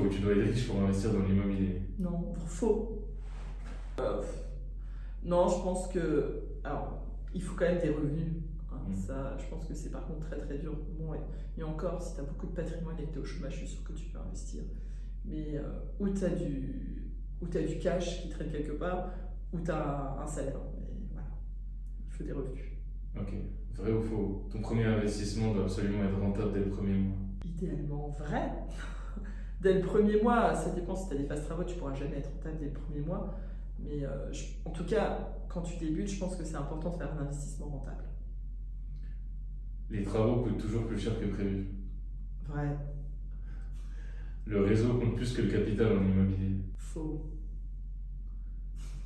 faux? Tu dois être riche pour investir dans l'immobilier. Non, faux. Non, je pense que. Alors, il faut quand même des revenus. Hein. Ça, je pense que c'est par contre très très dur. Bon, et encore, si tu as beaucoup de patrimoine et que tu es au chômage, je suis sûr que tu peux investir. Mais où tu as du cash qui traîne quelque part, où tu as un salaire. Mais voilà, il faut des revenus. Ok. Vrai ou faux? Ton premier investissement doit absolument être rentable dès le premier mois. Idéalement vrai. Dès le premier mois, ça dépend si tu as des phases travaux, tu pourras jamais être rentable dès le premier mois. Mais en tout cas, quand tu débutes, je pense que c'est important de faire un investissement rentable. Les travaux coûtent toujours plus cher que prévu. Vrai. Le réseau compte plus que le capital en immobilier. Faux.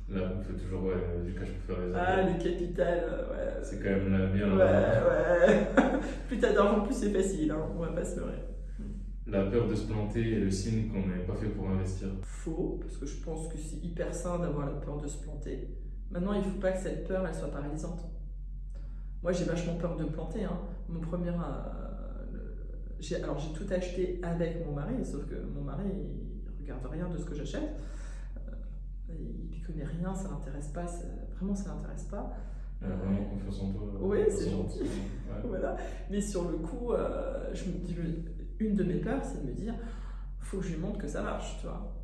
Là, il faut toujours du cash pour faire les Ah, affaires. le capital, ouais. C'est quand même là, bien Ouais, là. ouais. Plus t'as d'argent, plus c'est facile, hein. On va pas se leurrer. La peur de se planter est le signe qu'on n'est pas fait pour investir. Faux, parce que je pense que c'est hyper sain d'avoir la peur de se planter. Maintenant, il ne faut pas que cette peur, elle soit paralysante. Moi, j'ai vachement peur de me planter. Hein. Mon premier... j'ai tout acheté avec mon mari, sauf que mon mari, il regarde rien de ce que j'achète. Il ne connaît rien, ça l'intéresse pas. Vraiment, ça l'intéresse pas. Il a vraiment confiance en toi. Oui, c'est gentil. Ouais. Voilà. Mais sur le coup, je me dis, une de mes peurs, c'est de me dire, faut que je lui montre que ça marche, tu vois.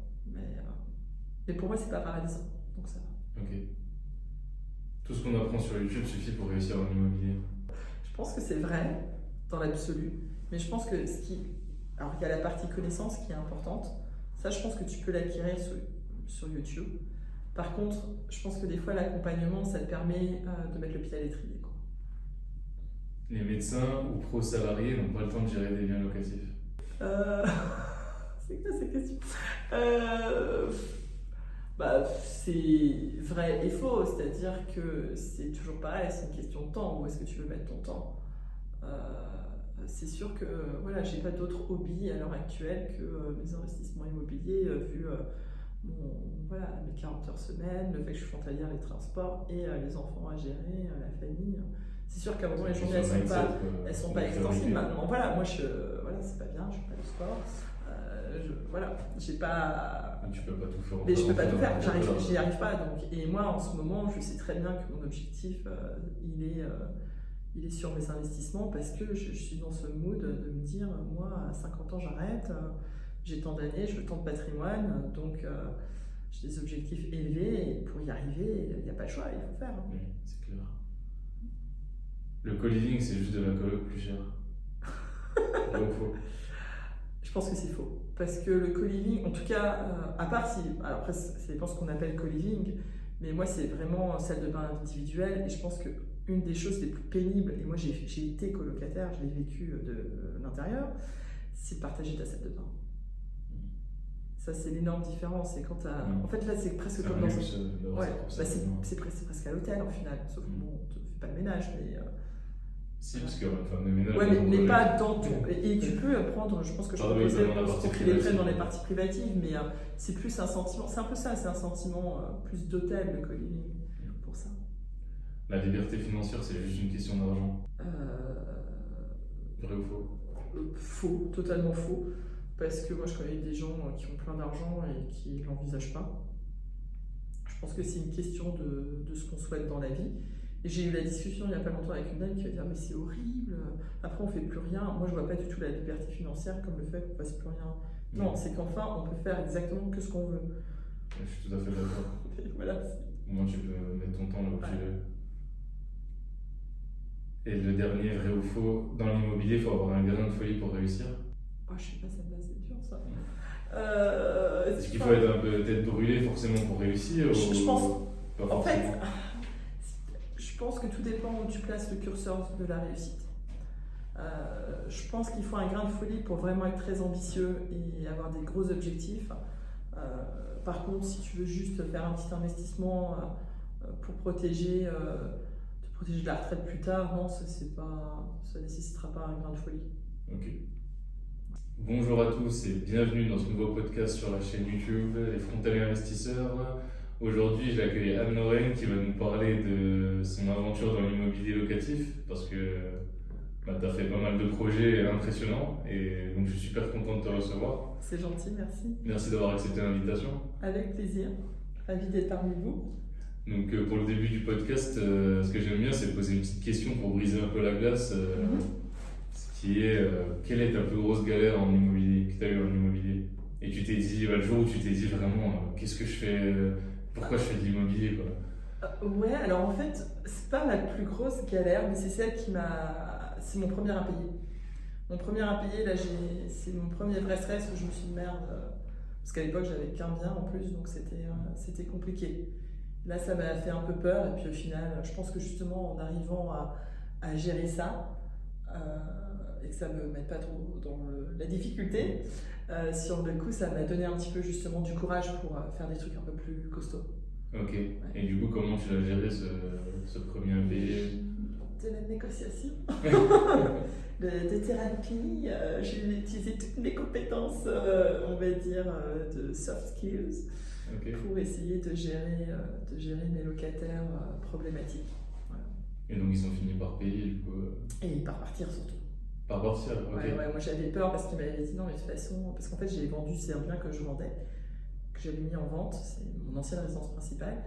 Mais pour moi, c'est pas paralysant, donc ça va. Ok. Tout ce qu'on apprend sur YouTube suffit pour réussir en immobilier. Je pense que c'est vrai dans l'absolu, mais je pense que alors il y a la partie connaissance qui est importante. Ça, je pense que tu peux l'acquérir sur YouTube. Par contre, je pense que des fois, l'accompagnement, ça te permet de mettre le pied à l'étrier, quoi. Les médecins ou pros salariés n'ont pas le temps de gérer des biens locatifs. C'est quoi cette question? C'est vrai et faux, c'est-à-dire que c'est toujours pareil, c'est une question de temps. Où est-ce que tu veux mettre ton temps? C'est sûr que voilà, j'ai pas d'autres hobbies à l'heure actuelle que mes investissements immobiliers, vu mes 40 heures semaine, le fait que je suis frontalière, les transports et les enfants à gérer, la famille. C'est sûr qu'à un moment, les journées, elles sont pas extensibles. Maintenant, voilà, moi, c'est pas bien, je fais pas de sport. J'ai pas. Tu peux pas tout faire. Mais je peux pas tout faire, j'y arrive pas. Donc. Et moi, en ce moment, je sais très bien que mon objectif, il est sur mes investissements parce que je suis dans ce mood de me dire, moi, à 50 ans, j'arrête, j'ai tant d'années, je veux tant de patrimoine, donc j'ai des objectifs élevés et pour y arriver, il n'y a pas le choix, il faut faire. Hein. Oui, c'est clair. Le co-living, c'est juste de la coloc plus cher. Vrai ou faux? Je pense que c'est faux. Parce que le co-living, en tout cas, à part si. Alors après, ça dépend ce qu'on appelle co-living, mais moi, c'est vraiment salle de bain individuelle. Et je pense qu'une des choses les plus pénibles, et moi, j'ai été colocataire, je l'ai vécu de l'intérieur, c'est de partager ta salle de bain. Ça, c'est l'énorme différence. Et quand en fait, là, c'est presque comme dans. C'est presque à l'hôtel, en final. Sauf que bon, tu ne fais pas le ménage, mais. Si, parce qu'il y aura une femme de ménage. Ouais, mais pas dans tout. Et tu peux prendre, je pense que je proposais pour qu'ils les prennent dans les parties privatives, mais c'est plus un sentiment, c'est un peu ça, c'est un sentiment plus d'hôtel, de co-living, pour ça. La liberté financière, c'est juste une question d'argent. Vrai ou faux? Faux, totalement faux. Parce que moi, je connais des gens qui ont plein d'argent et qui ne l'envisagent pas. Je pense que c'est une question de ce qu'on souhaite dans la vie. Et j'ai eu la discussion il n'y a pas longtemps avec une dame qui va dire mais c'est horrible, après on fait plus rien. Moi je vois pas du tout la liberté financière comme le fait qu'on fasse plus rien. Non, c'est qu'enfin on peut faire exactement que ce qu'on veut. Je suis tout à fait d'accord. Voilà. Au moins tu peux mettre ton temps là où tu veux. Et le dernier, vrai ou faux, dans l'immobilier, il faut avoir un grain de folie pour réussir. Je sais pas, c'est dur ça. Est-ce qu'il faut être un peu tête brûlée forcément pour réussir? Je pense. En fait. Je pense que tout dépend où tu places le curseur de la réussite. Je pense qu'il faut un grain de folie pour vraiment être très ambitieux et avoir des gros objectifs. Par contre, si tu veux juste faire un petit investissement pour te protéger de la retraite plus tard, non, ça ne nécessitera pas un grain de folie. Ok. Bonjour à tous et bienvenue dans ce nouveau podcast sur la chaîne YouTube Les Frontaliers Investisseurs. Aujourd'hui, j'ai accueilli Anne-Lorraine qui va nous parler de son aventure dans l'immobilier locatif parce que Tu as fait pas mal de projets impressionnants et donc je suis super content de te recevoir. C'est gentil, merci. Merci d'avoir accepté l'invitation. Avec plaisir. Ravi d'être parmi vous. Donc pour le début du podcast, ce que j'aime bien, c'est poser une petite question pour briser un peu la glace. Ce qui est, quelle est ta plus grosse galère en immobilier, que tu as eu en immobilier? Et tu t'es dit, le jour où tu t'es dit vraiment, qu'est-ce que je fais, pourquoi je fais de l'immobilier quoi. Ouais, alors en fait, c'est pas ma plus grosse galère, mais c'est celle qui m'a. C'est mon premier impayé. Mon premier impayé, là, c'est mon premier vrai stress où je me suis dit merde, parce qu'à l'époque, j'avais qu'un bien en plus, donc c'était compliqué. Là, ça m'a fait un peu peur, et puis au final, je pense que justement, en arrivant à gérer ça, et que ça me mette pas trop dans la difficulté, sur le coup, ça m'a donné un petit peu justement du courage pour faire des trucs un peu plus costauds. Ok, et du coup, comment tu l'as géré ce premier impayé? De la négociation, de thérapie, j'ai utilisé toutes mes compétences, on va dire, de soft skills pour essayer de gérer mes locataires problématiques. Voilà. Et donc ils ont fini par payer du coup Et par partir surtout. Par partir, ok. Ouais, moi j'avais peur parce qu'il m'avait dit non mais de toute façon, parce qu'en fait j'ai vendu, c'est un bien que je vendais, que j'avais mis en vente, c'est mon ancienne résidence principale,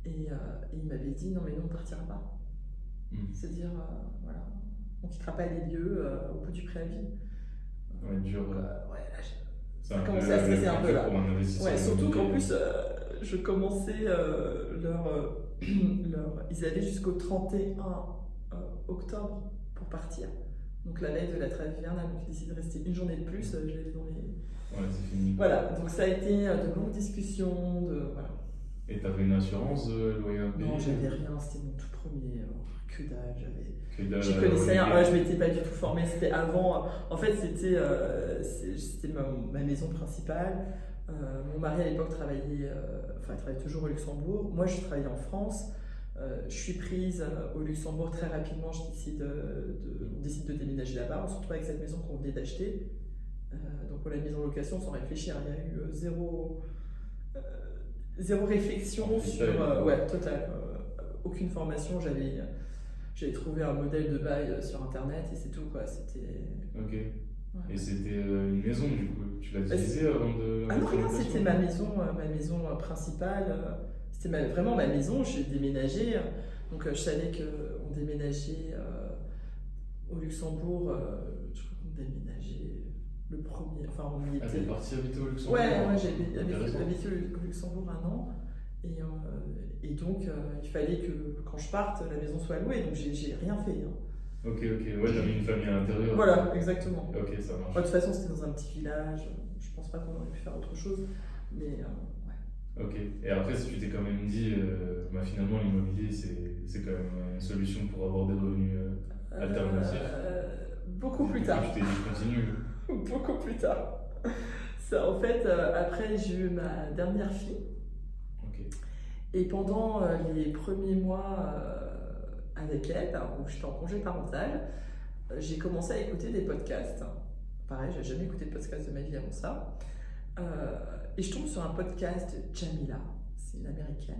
et il m'avait dit non mais nous on partira pas. C'est-à-dire, voilà, on ne quittera pas les lieux au bout du préavis. Ouais, dur. Ça commençait à stresser un peu là. Ouais, surtout qu'en plus, je commençais ils avaient jusqu'au 31 octobre pour partir. Donc la veille de la trêve hivernale, donc ils décident de rester une journée de plus, je l'avais dans les. Ouais, c'est fini. Voilà, donc ça a été de longues discussions, voilà. Et t'avais une assurance loyer impayé? Non, j'avais rien, c'était mon tout premier. Que dalle, je connaissais rien, je m'étais pas du tout formée, c'était avant, en fait c'était ma maison principale, mon mari à l'époque travaillait toujours au Luxembourg, moi je travaillais en France, je suis prise au Luxembourg très rapidement, on décide de déménager là-bas, on se retrouve avec cette maison qu'on venait d'acheter, donc on l'a mise en location sans réfléchir, il y a eu zéro réflexion sur, ouais, total, aucune formation, j'avais trouvé un modèle de bail sur internet et c'est tout quoi, c'était. Ok. Ouais. Et c'était une maison du coup, tu l'as divisée avant de. Ah non, rien, c'était ma maison principale, c'était vraiment ma maison, j'ai déménagé, donc je savais qu'on déménageait au Luxembourg, je crois qu'on déménageait le premier, enfin on y était. Ah, t'es partie habiter au Luxembourg? Ouais, j'ai habité au Luxembourg 1 an. Et donc, il fallait que quand je parte, la maison soit louée, donc j'ai rien fait. Hein. Ok, ouais, t'as mis une famille à l'intérieur. Voilà, exactement. Ok, ça marche. De toute façon, c'était dans un petit village, je pense pas qu'on aurait pu faire autre chose, mais ouais. Ok, et après, si tu t'es quand même dit, finalement, l'immobilier, c'est quand même une solution pour avoir des revenus alternatifs. Beaucoup plus tard. Tu t'es dit, continue. Beaucoup plus tard. Ça, en fait, après, j'ai eu ma dernière fille. Et pendant les premiers mois avec elle, où j'étais en congé parental, j'ai commencé à écouter des podcasts. Pareil, j'ai jamais écouté de podcast de ma vie avant ça. Et je tombe sur un podcast de Jamila, c'est une américaine.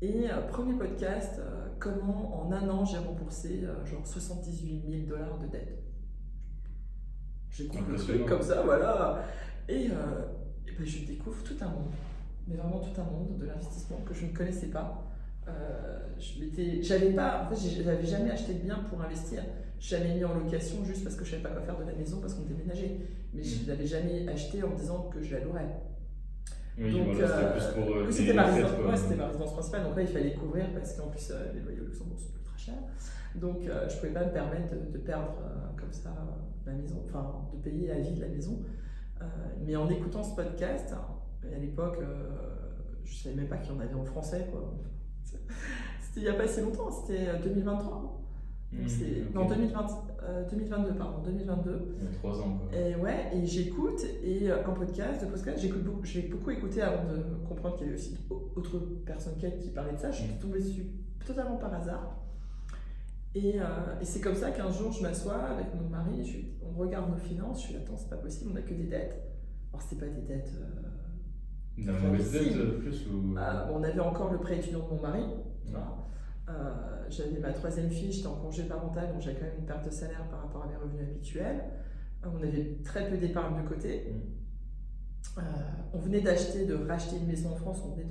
Et premier podcast, comment en 1 an j'ai remboursé genre $78 000 de dette. J'écoute le truc comme ça, voilà. Et ben, je découvre tout un monde. Mais vraiment tout un monde de l'investissement que je ne connaissais pas. J'avais jamais acheté de bien pour investir. Je l'avais mis en location juste parce que je savais pas quoi faire de la maison parce qu'on déménageait. Mais je ne l'avais jamais acheté en me disant que je la louerais. Oui, donc c'était plus pour. C'était ma résidence principale. Donc là, il fallait couvrir parce qu'en plus, les loyers au Luxembourg sont ultra chers. Donc je pouvais pas me permettre de perdre comme ça la maison, enfin de payer à vie de la maison. Mais en écoutant ce podcast, à l'époque, je savais même pas qu'il y en avait en français, quoi. C'était il n'y a pas si longtemps, c'était 2023. Donc non, 2022, pardon, 2022. Il y a 3 ans, quoi. Et ouais, et j'écoute, et un podcast, j'ai beaucoup écouté avant de comprendre qu'il y avait aussi d'autres personnes qui parlaient de ça. Je suis tombée dessus totalement par hasard. Et c'est comme ça qu'un jour, je m'assois avec mon mari, on regarde nos finances, je suis là, attends, c'est pas possible, on n'a que des dettes. Alors, c'était pas des dettes. Une mauvaise dette plus ou... on avait encore le prêt étudiant de mon mari, tu vois. J'avais ma 3e fille, j'étais en congé parental, donc j'avais quand même une perte de salaire par rapport à mes revenus habituels. On avait très peu d'épargne de côté. On venait de racheter une maison en France, on avait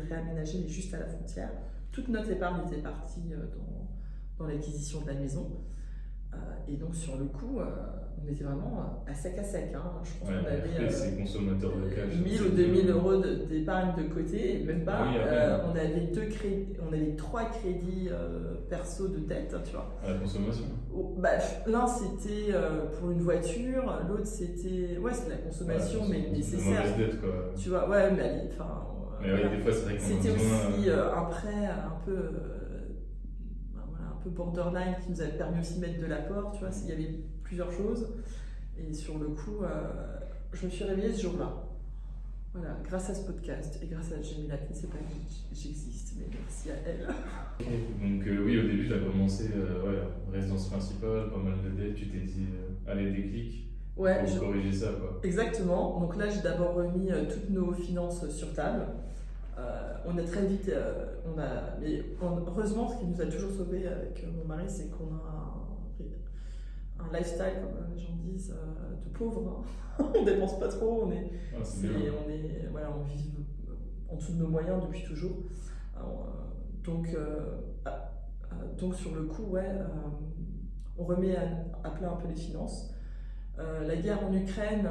réaménagé, mais juste à la frontière. Toute notre épargne était partie dans l'acquisition de la maison. Et donc sur le coup, on était vraiment à sec. Hein. Je pense qu'on avait c'est consommateur de cash. 1000 ou 2000 euros d'épargne de côté, même pas. Oui, on avait 3 crédits perso de dette, tu vois. À la consommation. L'un c'était pour une voiture, l'autre c'était c'est la consommation, mais nécessaire. C'est une mauvaise dette, quoi. Tu vois, mais des fois c'est vrai qu'on c'était aussi un prêt un peu borderline qui nous avait permis aussi de mettre de l'apport, tu vois, il y avait plusieurs choses. Et sur le coup, je me suis réveillée ce jour-là. Voilà, grâce à ce podcast et grâce à Jamila qui ne sait pas que j'existe, mais merci à elle. Donc oui, au début, tu as commencé résidence principale, pas mal de dettes, tu t'es dit, allez, déclic, pour corriger ça, quoi. Exactement, donc là j'ai d'abord remis toutes nos finances sur table. On a très vite, heureusement, ce qui nous a toujours sauvés avec mon mari, c'est qu'on a un lifestyle, comme les gens disent, de pauvres. Hein. On dépense pas trop, on vit en dessous de nos moyens depuis toujours. Donc sur le coup, on remet à plat un peu les finances. La guerre en Ukraine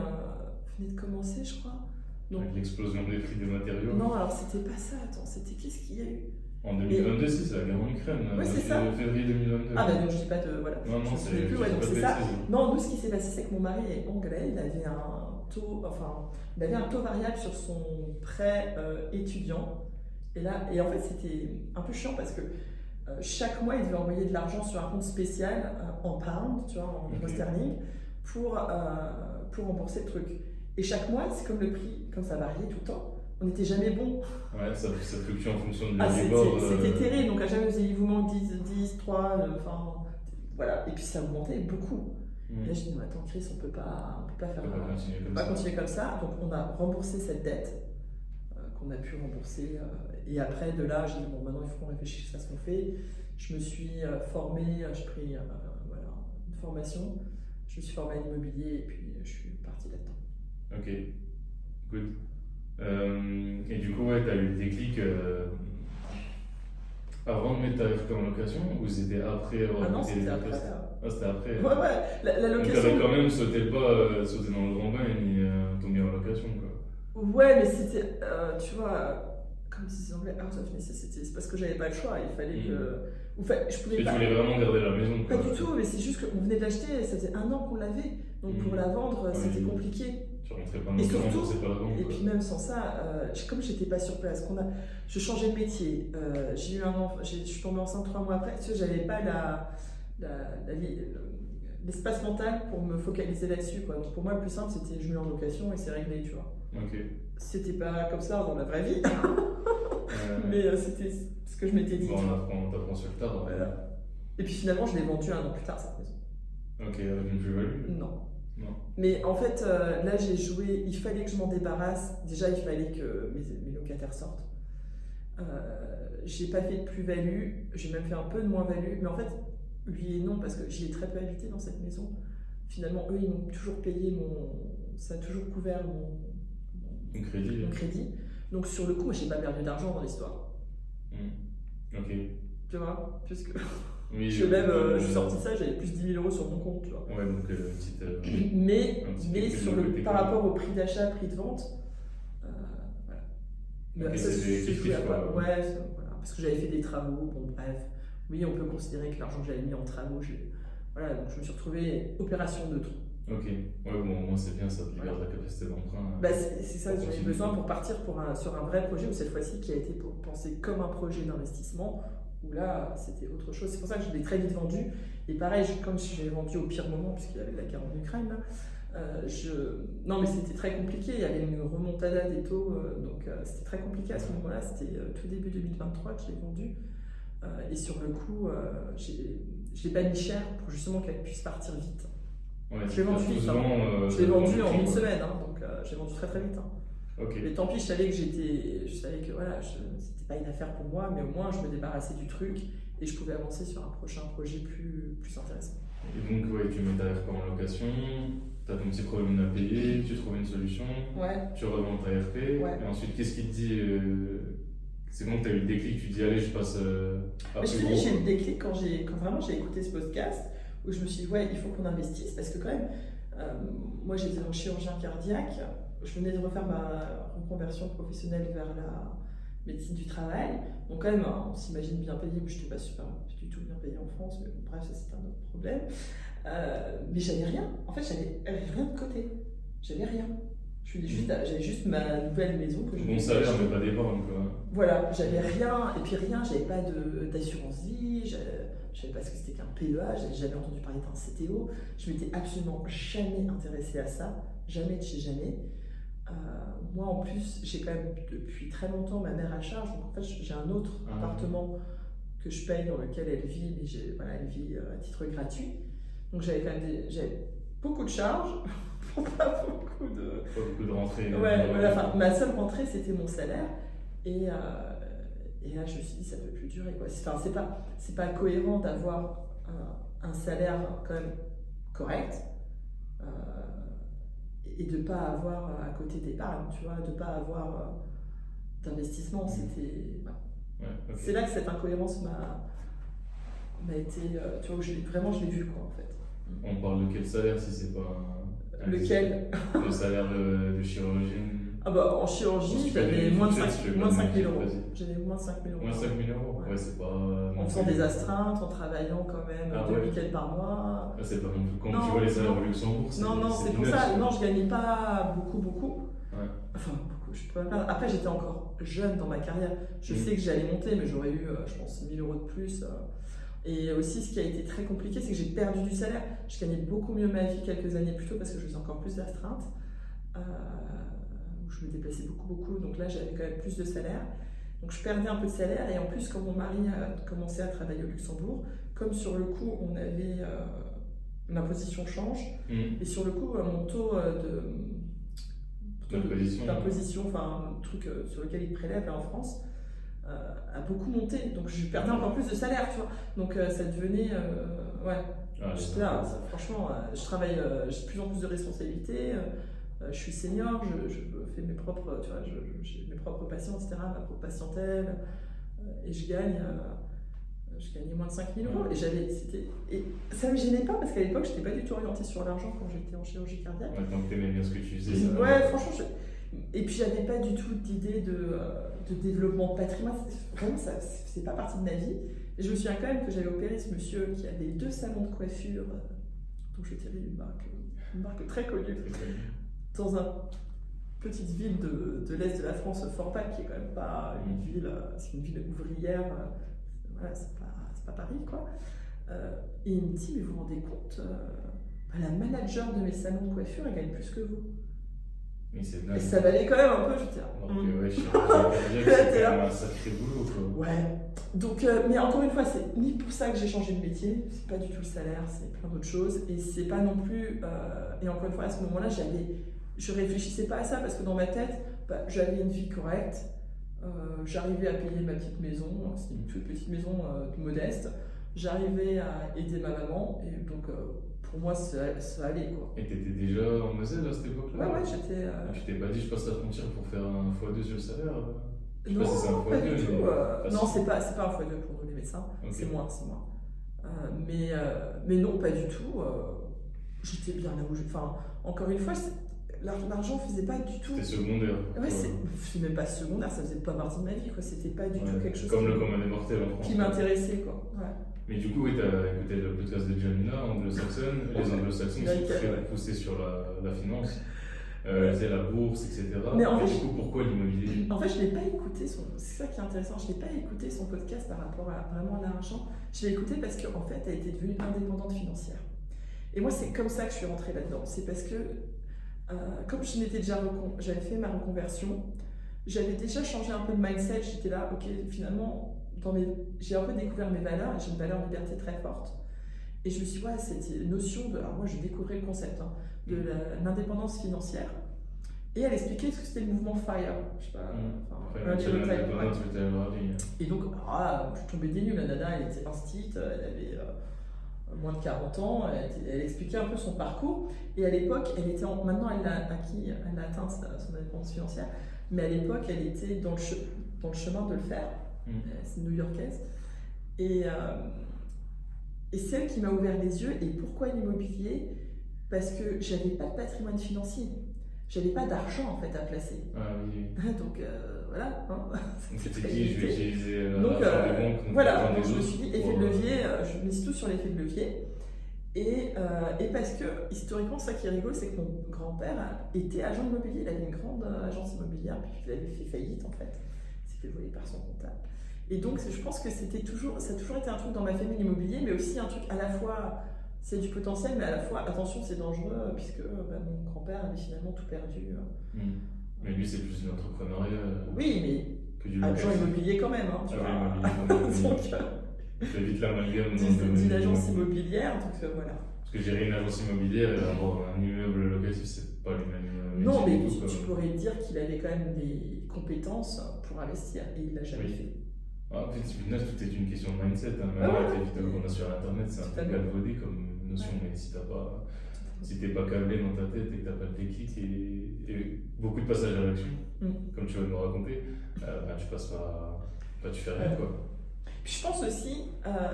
venait de commencer, je crois. Donc, avec l'explosion des prix des matériaux. Non, alors c'était pas ça, c'était qu'est-ce qu'il y a eu en 2022, c'est la guerre en Ukraine. Oui, c'est ça. Février 2022. Ah, donc je dis pas de. Voilà. Non, c'est plus, donc c'est ça. Non, nous, ce qui s'est passé, c'est que mon mari est anglais, il avait un taux variable sur son prêt étudiant. Et en fait, c'était un peu chiant parce que chaque mois, il devait envoyer de l'argent sur un compte spécial en pound, tu vois, en livres sterling, pour rembourser le truc. Et chaque mois, c'est comme le prix, comme ça variait tout le temps, on n'était jamais bon. Ouais, ça fluctue en fonction de l'Euribor. C'était terrible, donc à chaque fois, il vous manque 10, 3, voilà. Et puis ça augmentait beaucoup. Et là, je dis, non, attends, Chris, on peut pas continuer comme ça. Donc on a remboursé cette dette qu'on a pu rembourser. Et après, de là, j'ai dit, bon, maintenant, il faut qu'on réfléchisse à ce qu'on fait. Je me suis formée, j'ai pris une formation. Je me suis formée à l'immobilier et puis je suis partie là-dedans. Ok, good. Et du coup, tu as eu le déclic avant de mettre ta RP en location ou c'était après avoir non, c'était après. C'était après. Ouais, la location. Donc, tu avais quand même sauté le pas, sauté dans le grand bain et mis ton bien en location, quoi. Ouais, mais c'était, tu vois, comme disent les Anglais, out of necessity. C'est parce que j'avais pas le choix, il fallait que. Je pouvais pas. Tu voulais vraiment garder la maison, quoi. Pas du tout, mais c'est juste qu'on venait de l'acheter, ça faisait 1 an qu'on l'avait. Donc pour la vendre, c'était compliqué. Tu rentrais pas dans et le surtout, c'est pas la vendre, et puis même sans ça, comme j'étais pas sur place, je changeais de métier, j'ai eu un enfant, je suis tombée enceinte 3 mois après, tu sais, j'avais pas l'espace mental pour me focaliser là-dessus, quoi. Donc pour moi, le plus simple, c'était je mets en location et c'est réglé, tu vois. Ok. C'était pas comme ça dans la vraie vie, mais c'était ce que je m'étais dit. Bon, on t'apprend sur le tard. Voilà. Et puis finalement, je l'ai vendue 1 an plus tard, cette maison. Ok, avec une plus-value? Non. Mais en fait, là, j'ai joué, il fallait que je m'en débarrasse. Déjà, il fallait que mes locataires sortent. J'ai pas fait de plus-value, j'ai même fait un peu de moins-value, mais en fait, oui et non, parce que j'y ai très peu habité dans cette maison. Finalement, eux, ils m'ont toujours payé ça a toujours couvert mon crédit. Donc, sur le coup, j'ai pas perdu d'argent dans l'histoire. Ok. Tu vois, puisque. Oui, je suis sorti de ça, j'avais plus de 10 000 euros sur mon compte, tu vois. Ouais, donc petite. Mais par rapport au prix d'achat, prix de vente, voilà. Okay, c'est joué à quoi. Ouais, voilà, parce que j'avais fait des travaux, bon bref. Oui, on peut considérer que l'argent que j'avais mis en travaux, voilà, donc je me suis retrouvée opération neutre. Ok, ouais, bon, au moins c'est bien, ça te libère de la capacité d'emprunt. C'est ça, j'avais besoin pour partir sur un vrai projet, ou cette fois-ci qui a été pensé comme un projet d'investissement. Où là, c'était autre chose. C'est pour ça que je l'ai très vite vendu. Et pareil, comme si je l'ai vendu au pire moment, puisqu'il y avait la guerre en Ukraine, non, mais c'était très compliqué. Il y avait une remontada des taux, donc c'était très compliqué à ce moment-là. C'était tout début 2023 que je l'ai vendu. Et sur le coup, je ne l'ai pas mis cher pour justement qu'elle puisse partir vite. Ouais, je l'ai vendu vite. Je l'ai vendu en 1 semaine, donc j'ai vendu très très vite. Ok. Mais tant pis, je savais que voilà, c'était pas une affaire pour moi, mais au moins je me débarrassais du truc et je pouvais avancer sur un prochain projet plus intéressant. Et donc, ouais, tu mets ta RP en location, tu as ton petit problème à payer, tu trouves une solution, Ouais. tu revends ta RP, Ouais. et ensuite, qu'est-ce qui te dit c'est quand tu as eu le déclic, tu dis allez, je passe à Mais je plus te dis, gros. j'ai eu le déclic quand vraiment j'ai écouté ce podcast où je me suis dit, ouais, il faut qu'on investisse parce que quand même, moi j'étais en chirurgien cardiaque, je venais de refaire ma reconversion professionnelle vers la médecine du travail. Donc quand même, on s'imagine bien payé, mais je n'étais pas du tout bien payé en France, mais bon, bref, ça c'est un autre problème. Mais j'avais rien, en fait j'avais rien de côté, j'avais rien. J'avais juste ma nouvelle maison que je Bon salaire, mais pas d'épargne quoi. Voilà, j'avais rien, et puis rien, j'avais pas d'assurance vie, je savais pas ce que c'était qu'un PEA, j'avais jamais entendu parler d'un CTO, je m'étais absolument jamais intéressée à ça, jamais de chez jamais. Moi en plus, j'ai quand même depuis très longtemps ma mère à charge, donc en fait j'ai un autre appartement que je paye dans lequel elle vit, mais elle vit à titre gratuit. Donc j'avais quand même j'avais beaucoup de charges, pour pas beaucoup de rentrées. Ouais, voilà, enfin, ma seule rentrée c'était mon salaire. Et là je me suis dit ça peut plus durer quoi. C'est pas cohérent d'avoir un salaire quand même correct et de pas avoir à côté d'épargne, tu vois, de pas avoir d'investissement. C'était ouais, okay. C'est là que cette incohérence m'a été, tu vois, je l'ai vu quoi en fait. On parle de quel salaire si c'est pas lequel? Le salaire de chirurgienne. Ah bah en chirurgie, j'avais moins de 5 000 euros. J'avais moins de 5 000 euros. Moins de 5 000 euros. Ouais, c'est pas. En faisant des astreintes, en travaillant quand même 2 week-ends par mois. Ah, c'est pas non plus. Quand tu vois les salaires au Luxembourg, c'est pour ça. Non, je gagnais pas beaucoup. Ouais. Enfin, beaucoup, je peux pas me plaindre. Après, j'étais encore jeune dans ma carrière. Je sais que j'allais monter, mais j'aurais eu, je pense, 1 000 euros de plus. Et aussi, ce qui a été très compliqué, c'est que j'ai perdu du salaire. Je gagnais beaucoup mieux ma vie quelques années plus tôt parce que je faisais encore plus d'astreintes. Je me déplaçais beaucoup, donc là j'avais quand même plus de salaire. Donc je perdais un peu de salaire et en plus quand mon mari a commencé à travailler au Luxembourg, comme sur le coup on avait l'imposition change et sur le coup mon taux d'imposition, enfin un truc sur lequel il prélève là en France, a beaucoup monté, donc je perdais encore plus de salaire, tu vois. Donc ça devenait ouais. J'étais là, franchement, je travaille, j'ai de plus en plus de responsabilités. Je suis senior, je fais mes propres, tu vois, j'ai mes propres patients, etc., ma propre patientèle, et je gagnais moins de 5 000 euros. Et ça ne me gênait pas parce qu'à l'époque, je n'étais pas du tout orientée sur l'argent quand j'étais en chirurgie cardiaque. Ouais, donc tu aimais bien ce que tu faisais. Ouais, franchement, et puis j'avais pas du tout d'idée de développement de patrimoine. Vraiment, ça c'est pas partie de ma vie. Et je me souviens quand même que j'avais opéré ce monsieur qui avait 2 salons de coiffure, dont je dirais une marque très connue. Dans une petite ville de l'Est de la France, Forbach, qui est quand même pas une ville, c'est une ville ouvrière, voilà, c'est pas Paris quoi. Et il me dit, mais vous vous rendez compte, la manager de mes salons de coiffure, elle gagne plus que vous. Mais c'est dingue. Et ça valait quand même un peu, j'étais là. Alors que ouais, c'est quand même un sacré boulot quoi. Ouais. Donc, mais encore une fois, c'est ni pour ça que j'ai changé de métier, c'est pas du tout le salaire, c'est plein d'autres choses, et c'est pas non plus. Et encore une fois, à ce moment-là, je réfléchissais pas à ça parce que dans ma tête, j'avais une vie correcte, j'arrivais à payer ma petite maison, c'était une toute petite maison modeste, j'arrivais à aider ma maman, et donc pour moi ça allait quoi. Et t'étais déjà en Moselle à cette époque-là? Ouais, j'étais. Tu t'es pas dit je passe la frontière pour faire un x2 sur le salaire? Non, si c'est un pas du tout. Non, c'est pas un x2 pour nous les médecins, okay. C'est moins. Mais non, pas du tout. J'étais bien là où Enfin, encore une fois, l'argent faisait pas du tout. C'était secondaire. Ouais, c'est même pas secondaire, ça faisait pas partie de ma vie, quoi. C'était pas du tout quelque chose comme le commun des mortels en France. Qui m'intéressait, quoi. Ouais. Mais du coup, oui, t'as écouté le podcast de Janina, anglo-saxonne. Les anglo-saxons sont très poussés sur la finance. C'est la bourse, etc. Mais en fait, du coup, pourquoi l'immobilier? En fait, je l'ai pas écouté, c'est ça qui est intéressant, je l'ai pas écouté son podcast par rapport vraiment à l'argent. Je l'ai écouté parce qu'en fait, elle était devenue indépendante financière. Et moi, c'est comme ça que je suis rentrée là-dedans. C'est parce que, comme j'avais fait ma reconversion, j'avais déjà changé un peu de mindset. J'étais là, ok, finalement, j'ai un peu découvert mes valeurs, et j'ai une valeur liberté très forte. Et je me suis dit, ouais, cette notion de. Alors, moi, je découvrais le concept de l'indépendance financière. Et elle expliquait ce que c'était le mouvement FIRE. Je sais pas. Financial Independence Retail Rally. Et donc, je suis tombée des nues. La nana, elle était instite, elle avait moins de 40 ans, elle expliquait un peu son parcours. Et à l'époque, maintenant elle a atteint son indépendance financière, mais à l'époque, elle était dans le chemin de le faire. C'est une New-Yorkaise. Et c'est elle qui m'a ouvert les yeux. Et pourquoi l'immobilier? Parce que j'avais pas de patrimoine financier. J'avais pas d'argent en fait à placer. Ah oui. Donc voilà. C'était qui? Je vais utiliser donc, l'argent des banques. Voilà, donc je me suis dit effet de levier, je mise tout sur l'effet de levier. Et parce que historiquement, ça qui est rigolo, c'est que mon grand-père était agent immobilier. Il avait une grande agence immobilière, puis il avait fait faillite en fait. Il s'est fait voler par son comptable. Et donc je pense que ça a toujours été un truc dans ma famille, l'immobilier, mais aussi un truc à la fois. C'est du potentiel, mais à la fois, attention, c'est dangereux, puisque mon grand-père avait finalement tout perdu. Mais lui, c'est plus de l'entrepreneuriat. Oui, mais que du agent immobilier quand même. Hein, tu vois. Immobilier quand même. C'est vite l'amalgame d'une agence immobilière, donc voilà. Parce que gérer une agence immobilière et avoir un immeuble locatif, c'est pas les mêmes métiers. Non, mais tu pourrais dire qu'il avait quand même des compétences pour investir, et il l'a jamais fait. En fait, tout est une question de mindset. Maintenant, avec les vidéos qu'on a sur Internet, c'est un peu galvaudé comme notion, mais si t'es pas câblé dans ta tête et que t'as pas de déclic et beaucoup de passages à l'action, comme tu vas nous raconter, tu passes pas, tu fais rien, quoi. Puis je pense aussi,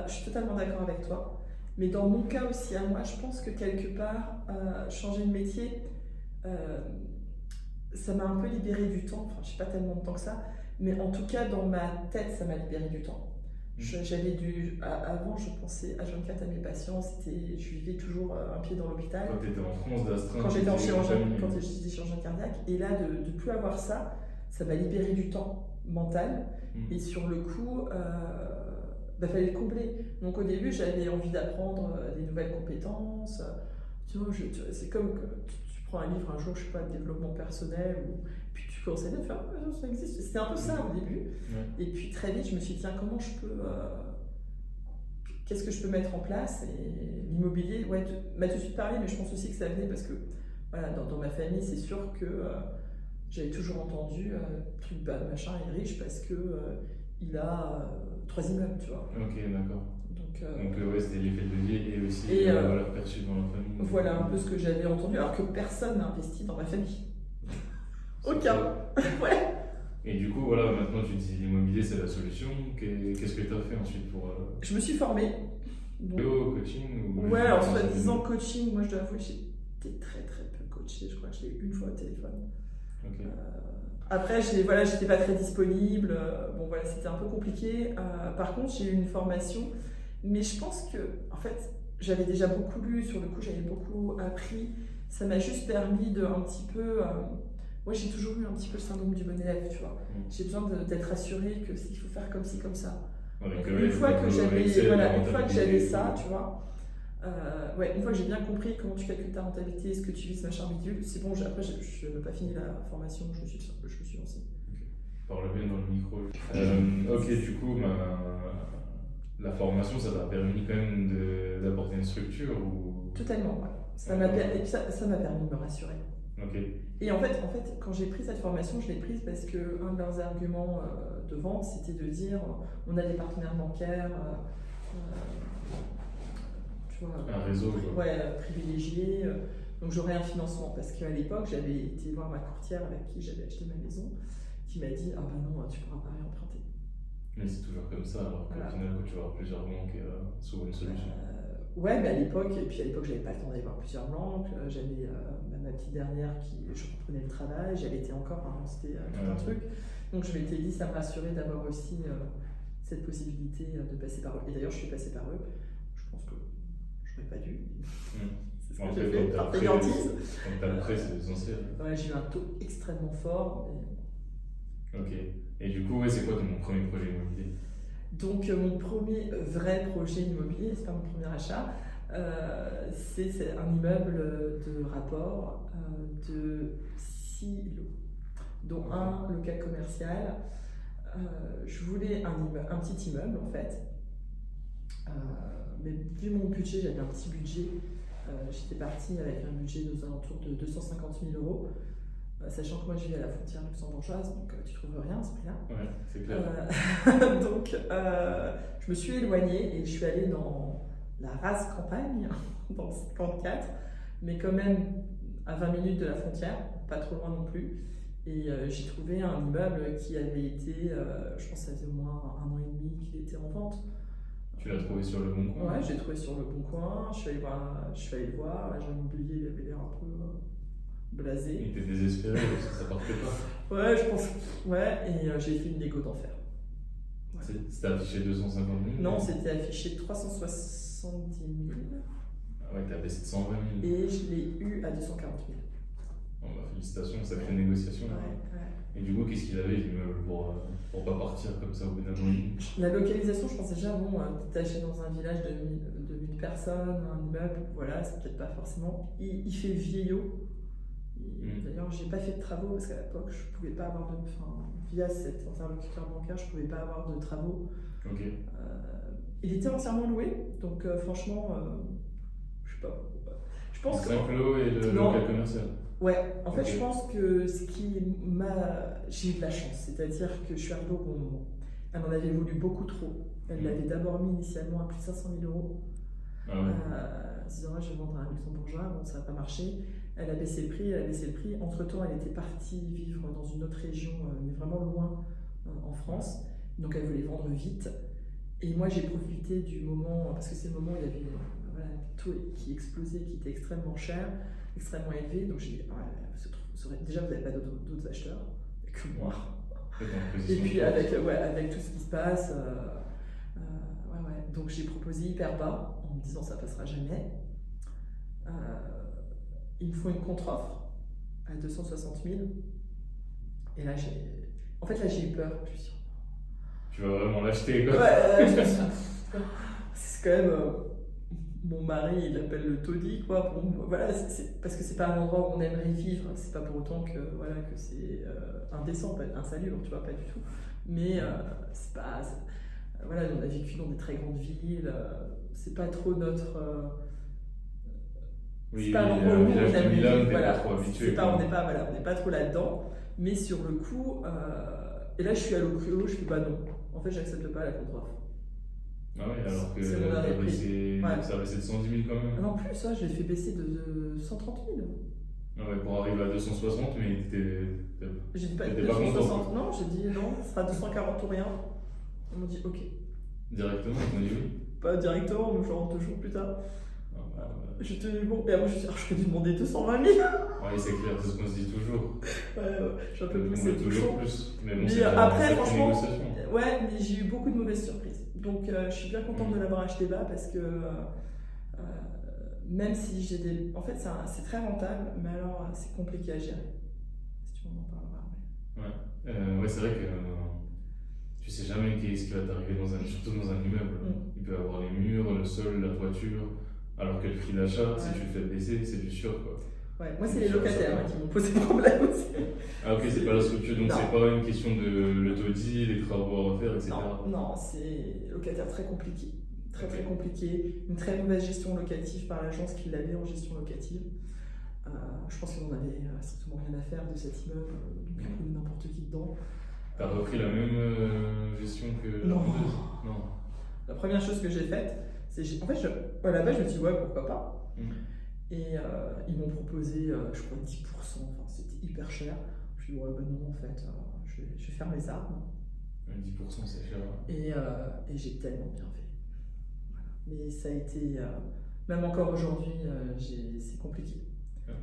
je suis totalement d'accord avec toi, mais dans mon cas aussi à moi, je pense que quelque part, changer de métier, ça m'a un peu libéré du temps. Enfin, je sais pas tellement de temps que ça, mais en tout cas dans ma tête, ça m'a libéré du temps. Avant, je pensais H24 à mes patients, je vivais toujours un pied dans l'hôpital. Quand tu étais en France d'astreinte. Quand j'étais chirurgien cardiaque, et là de ne plus avoir ça, ça m'a libéré du temps mental. Et sur le coup, fallait le combler. Donc au début, j'avais envie d'apprendre des nouvelles compétences. Tu vois, c'est comme que tu prends un livre un jour, je sais pas, de développement personnel, puis tu commences à faire, ça existe. C'était un peu ça au début. Et puis très vite, je me suis dit, tiens, comment je peux. Qu'est-ce que je peux mettre en place? Et l'immobilier, m'a tout de suite parlé, mais je pense aussi que ça venait parce que voilà, dans ma famille, c'est sûr que j'avais toujours entendu machin est riche parce que il a 3 immeubles, tu vois. Ok, d'accord. Donc c'était l'effet de levier et aussi la valeur perçue dans la famille. Voilà un peu ce que j'avais entendu, alors que personne n'a investi dans ma famille. Aucun. Ouais. Et du coup, voilà, maintenant tu dis l'immobilier c'est la solution. Qu'est-ce que tu as fait ensuite pour. Je me suis formée. Coaching ou... Ouais, alors soi-disant coaching, moi je dois avouer que j'étais très très peu coachée. Je crois que je l'ai eu une fois au téléphone. Okay. Après, j'étais pas très disponible. Bon, voilà, c'était un peu compliqué. Par contre, j'ai eu une formation, mais je pense que, en fait, j'avais déjà beaucoup lu. Sur le coup, j'avais beaucoup appris. Ça m'a juste permis de un petit peu. Moi, j'ai toujours eu un petit peu le syndrome du bon élève, tu vois. J'ai besoin d'être assurée que il faut faire comme ci, comme ça. Une fois que j'avais ça, tu vois. Une fois que j'ai bien compris comment tu calcules ta rentabilité, ce que tu vises, machin bidule, c'est bon. Après, je n'ai pas fini la formation, je me suis lancée. Parle bien dans le micro. Du coup, la formation, ça t'a permis quand même d'apporter une structure ou... Totalement, ouais. Ça m'a permis de me rassurer. Okay. Et en fait, quand j'ai pris cette formation, je l'ai prise parce qu'un de leurs arguments de vente, c'était de dire on a des partenaires bancaires. Tu vois, un réseau privilégié, donc j'aurais un financement parce qu'à l'époque j'avais été voir ma courtière avec qui j'avais acheté ma maison qui m'a dit non, tu pourras pas réemprunter. Mais c'est toujours comme ça, alors qu'au final quand tu vas voir plusieurs banques souvent une solution. Mais à l'époque j'avais pas le temps d'aller voir plusieurs banques, j'avais ma petite dernière je reprenais le travail, j'avais été encore, c'était tout un truc, donc je m'étais dit ça me rassurait d'avoir aussi cette possibilité de passer par eux, et d'ailleurs je suis passée par eux. Je pense que je n'aurais pas dû. C'est ce que j'ai fait par payantise. Quand t'as le prêt, c'est essentiel. Ouais, j'ai eu un taux extrêmement fort. Ok. Et du coup, c'est quoi ton premier projet immobilier? Donc, mon premier vrai projet immobilier, c'est pas mon premier achat, c'est un immeuble de rapport de 6 lots, dont un local commercial. Je voulais un petit immeuble en fait. Mais vu mon budget, j'avais un petit budget. J'étais partie avec un budget aux alentours de 250 000 €. Sachant que moi je vis à la frontière luxembourgeoise, donc tu trouves rien à ce prix-là. Ouais, c'est clair. Donc je me suis éloignée et je suis allée dans la rase campagne, dans le 54, mais quand même à 20 minutes de la frontière, pas trop loin non plus. Et j'ai trouvé un immeuble qui avait été, je pense que ça faisait au moins 1 an et demi qu'il était en vente. Tu l'as trouvé sur le Bon Coin? Ouais, j'ai trouvé sur le Bon Coin, je suis allée le voir, l'agent immobilier il avait l'air un peu blasé. Il était désespéré parce que ça partait pas. Ouais, je pense. Ouais, et j'ai fait une négo d'enfer. Ouais. C'était affiché 250 000? Non, c'était affiché 370 000. Ah ouais, t'as baissé de 120 000. Et je l'ai eu à 240 000. Bon, bah, félicitations, sacrée négociation. Ouais. Et du coup, qu'est-ce qu'il avait l'immeuble pour pas partir comme ça au bout d'un moment? La localisation, je pense déjà, bon, détaché dans un village de 1000 personnes, un immeuble, voilà, c'est peut-être pas forcément. Il fait vieillot. D'ailleurs, j'ai pas fait de travaux parce qu'à l'époque, je pouvais pas avoir de. Enfin, via cet interlocuteur bancaire, je pouvais pas avoir de travaux. Ok. Il était entièrement loué, donc franchement, je sais pas. Je pense que. 5 lots et le local commercial. Ouais, en fait, Ok. je pense que ce qui m'a. J'ai eu de la chance, c'est-à-dire que je suis arrivée au bon moment. Elle en avait voulu beaucoup trop. Elle l'avait d'abord mis initialement à plus de 500 000 euros. Ah ouais. En se disant, je vais vendre à un luxembourgeois, bon, ça n'a pas marché. Elle a baissé le prix, Entre-temps, elle était partie vivre dans une autre région, mais vraiment loin, en France. Donc, elle voulait vendre vite. Et moi, j'ai profité du moment, parce que c'est le moment où il y avait voilà, tout qui explosait, qui était extrêmement cher, extrêmement élevé. Donc, j'ai dit, déjà, vous n'avez pas d'autres acheteurs que moi. Et puis, avec tout ce qui se passe, donc j'ai proposé hyper bas, en me disant, ça passera jamais. Il me faut une contre-offre à 260 000. Et là, j'ai eu peur. Je me suis dit, Tu vas vraiment l'acheter quoi? ouais, je me suis dit, c'est quand même. Mon mari, il appelle le taudis, quoi. Voilà, parce que c'est pas un endroit où on aimerait vivre. C'est pas pour autant que, voilà, que c'est indécent, insalubre, tu vois, pas du tout. Mais c'est pas. Voilà, on a vécu dans des très grandes villes. C'est pas trop notre. Oui, c'est pas un endroit où on village de aime Milan, vivre, t'es voilà. pas trop habitué. On n'est pas trop là-dedans. Mais sur le coup, et là je suis à l'eau clos, je fais bah non. En fait, j'accepte pas la contre-offre. Ah oui, alors que C'est mon dernier prix. ça a baissé de 110 000 quand même. Non plus, ça, je l'ai fait baisser de 130 000. Ah ouais, pour arriver à 260, mais J'ai dit pas t'étais pas 260, non, j'ai dit non, ce sera 240 ou rien. Ils m'ont dit ok. directement, ils m'ont dit oui. Pas directement, mais genre 2 jours plus tard. Ah, bah, J'ai tenu bon, et après je me suis dit, je peux lui demander 220 000. oui, c'est clair, c'est ce qu'on se dit toujours. Je suis un peu On poussé veut toujours toujours. plus. Mais bon, Mais c'est après, une franchement, négociation. ouais, mais j'ai eu beaucoup de mauvaises surprises. Donc je suis bien contente de l'avoir acheté bas parce que même si j'ai des. En fait, c'est très rentable, mais alors c'est compliqué à gérer. Si tu m'en parleras. Ouais, c'est vrai que tu sais jamais ce qui va t'arriver, surtout dans un immeuble. Il peut y avoir les murs, le sol, la toiture, alors que le prix d'achat, si tu le fais baisser, c'est du sûr quoi. Ouais, moi c'est les locataires qui m'ont posé problème aussi. Ah ok, c'est pas la structure, donc c'est pas une question de le taudis, les travaux à refaire, etc. Non, c'est locataire très compliqué. Très compliqué. Une très mauvaise gestion locative par l'agence qui l'avait en gestion locative. Je pense qu'on avait strictement rien à faire de cet immeuble, donc il y a n'importe qui dedans. T'as repris la même gestion que Non. Non. La première chose que j'ai faite, c'est en fait, à la base, je me suis dit, ouais, pourquoi pas. Et ils m'ont proposé, je crois, 10%, enfin, c'était hyper cher. Je me suis dit, ouais, ben non, en fait, je vais faire mes armes. 10% c'est cher. Et j'ai tellement bien fait. Voilà. Mais ça a été, même encore aujourd'hui, c'est compliqué.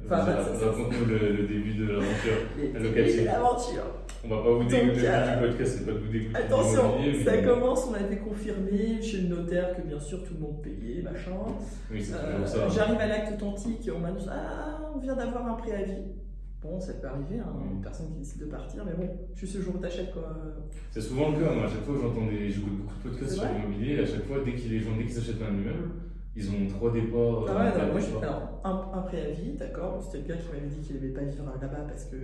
Raconte-nous le début de l'aventure. L'aventure. On va pas vous dégoûter du podcast, c'est pas de vous dégoûter. Attention, ça commence, on avait confirmé chez le notaire que bien sûr tout le monde payait, machin. Oui, c'est toujours ça. J'arrive à l'acte authentique et on m'annonce on vient d'avoir un préavis. Bon, ça peut arriver, une personne qui décide de partir, mais bon, juste ce jour où t'achètes quoi. C'est souvent le cas, moi à chaque fois j'écoute beaucoup de podcasts sur l'immobilier, et à chaque fois dès qu'ils achètent un immeuble, ils ont 3 départs. Ah ouais, non, moi j'ai un préavis, d'accord, c'était le gars qui m'avait dit qu'il n'aimait pas vivre là-bas parce que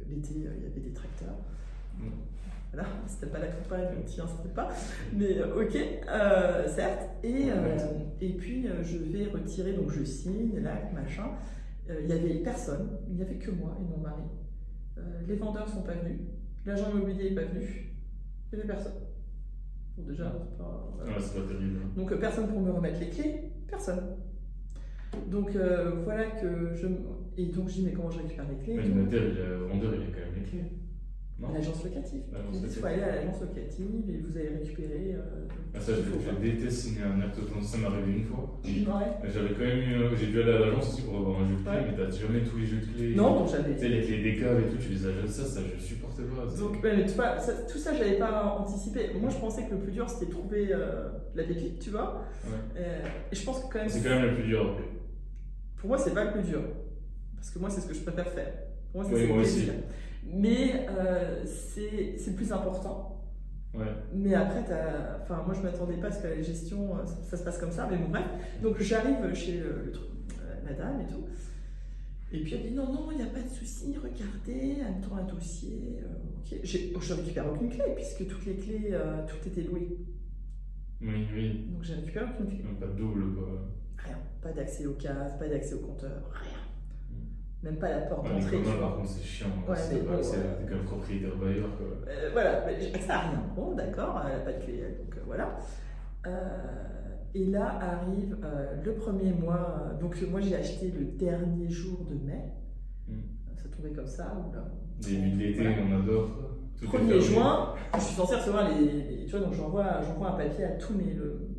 l'été il y avait des tracteurs. Voilà, c'était pas la campagne, donc t'y inscris pas. Mais ok, certes. Et puis je vais retirer, donc je signe, là, machin. Il n'y avait personne, il n'y avait que moi et mon mari. Les vendeurs sont pas venus. L'agent immobilier n'est pas venu. Il n'y avait personne. Bon, déjà, c'est pas. Voilà. Ouais, c'est pas terrible. Donc, personne pour me remettre les clés. Personne. Donc, voilà que je. Et donc, je dis, mais comment je récupère les clés? Mais le notaire, le vendeur, il a quand même les clés. Non? L'agence locative. Il faut aller à l'agence locative et vous allez récupérer. Ça, je déteste signer un acte authentique. Ça m'est arrivé une fois. Ouais. J'avais quand même eu. J'ai dû aller à l'agence aussi pour avoir un jeu de clés, mais t'as jamais tous les jeux de clés. Non, donc j'avais. Tu sais, les clés des caves et tout, tu les as. Ça, je supportais pas. Donc, mais tu vois, tout ça, j'avais pas anticipé. Moi, je pensais que le plus dur, c'était de trouver la pépite, tu vois. Ouais. Et je pense que quand même. C'est quand même le plus dur. Pour moi, c'est pas le plus dur. Parce que moi, c'est ce que je préfère faire. Pour moi, oui, moi aussi. Mais c'est le plus important. Ouais. Mais après, moi je m'attendais pas à ce que la gestion, ça se passe comme ça, mais bon, bref. Donc j'arrive chez la dame et tout. Et puis elle dit non, il n'y a pas de souci, regardez, elle me tend un dossier. Ok. Je récupère aucune clé, puisque toutes les clés, tout était loué. Oui. Donc j'ai récupéré aucune clé. Pas de double, quoi. Rien. Pas d'accès aux cases, pas d'accès au compteur, rien. Même pas la porte Ouais, d'entrée. par contre, c'est chiant. Ouais, c'est mais bon, t'es comme propriétaire bailleur, quoi. Voilà, mais j'ai accès à rien. Bon, d'accord, elle n'a pas de clé, donc voilà. Et là arrive le premier mois. Donc moi j'ai acheté le dernier jour de mai. Ça tombait comme ça. Début de l'été, voilà. On adore. 1er juin, je suis censée recevoir les. Tu vois, donc j'envoie un papier à tous mes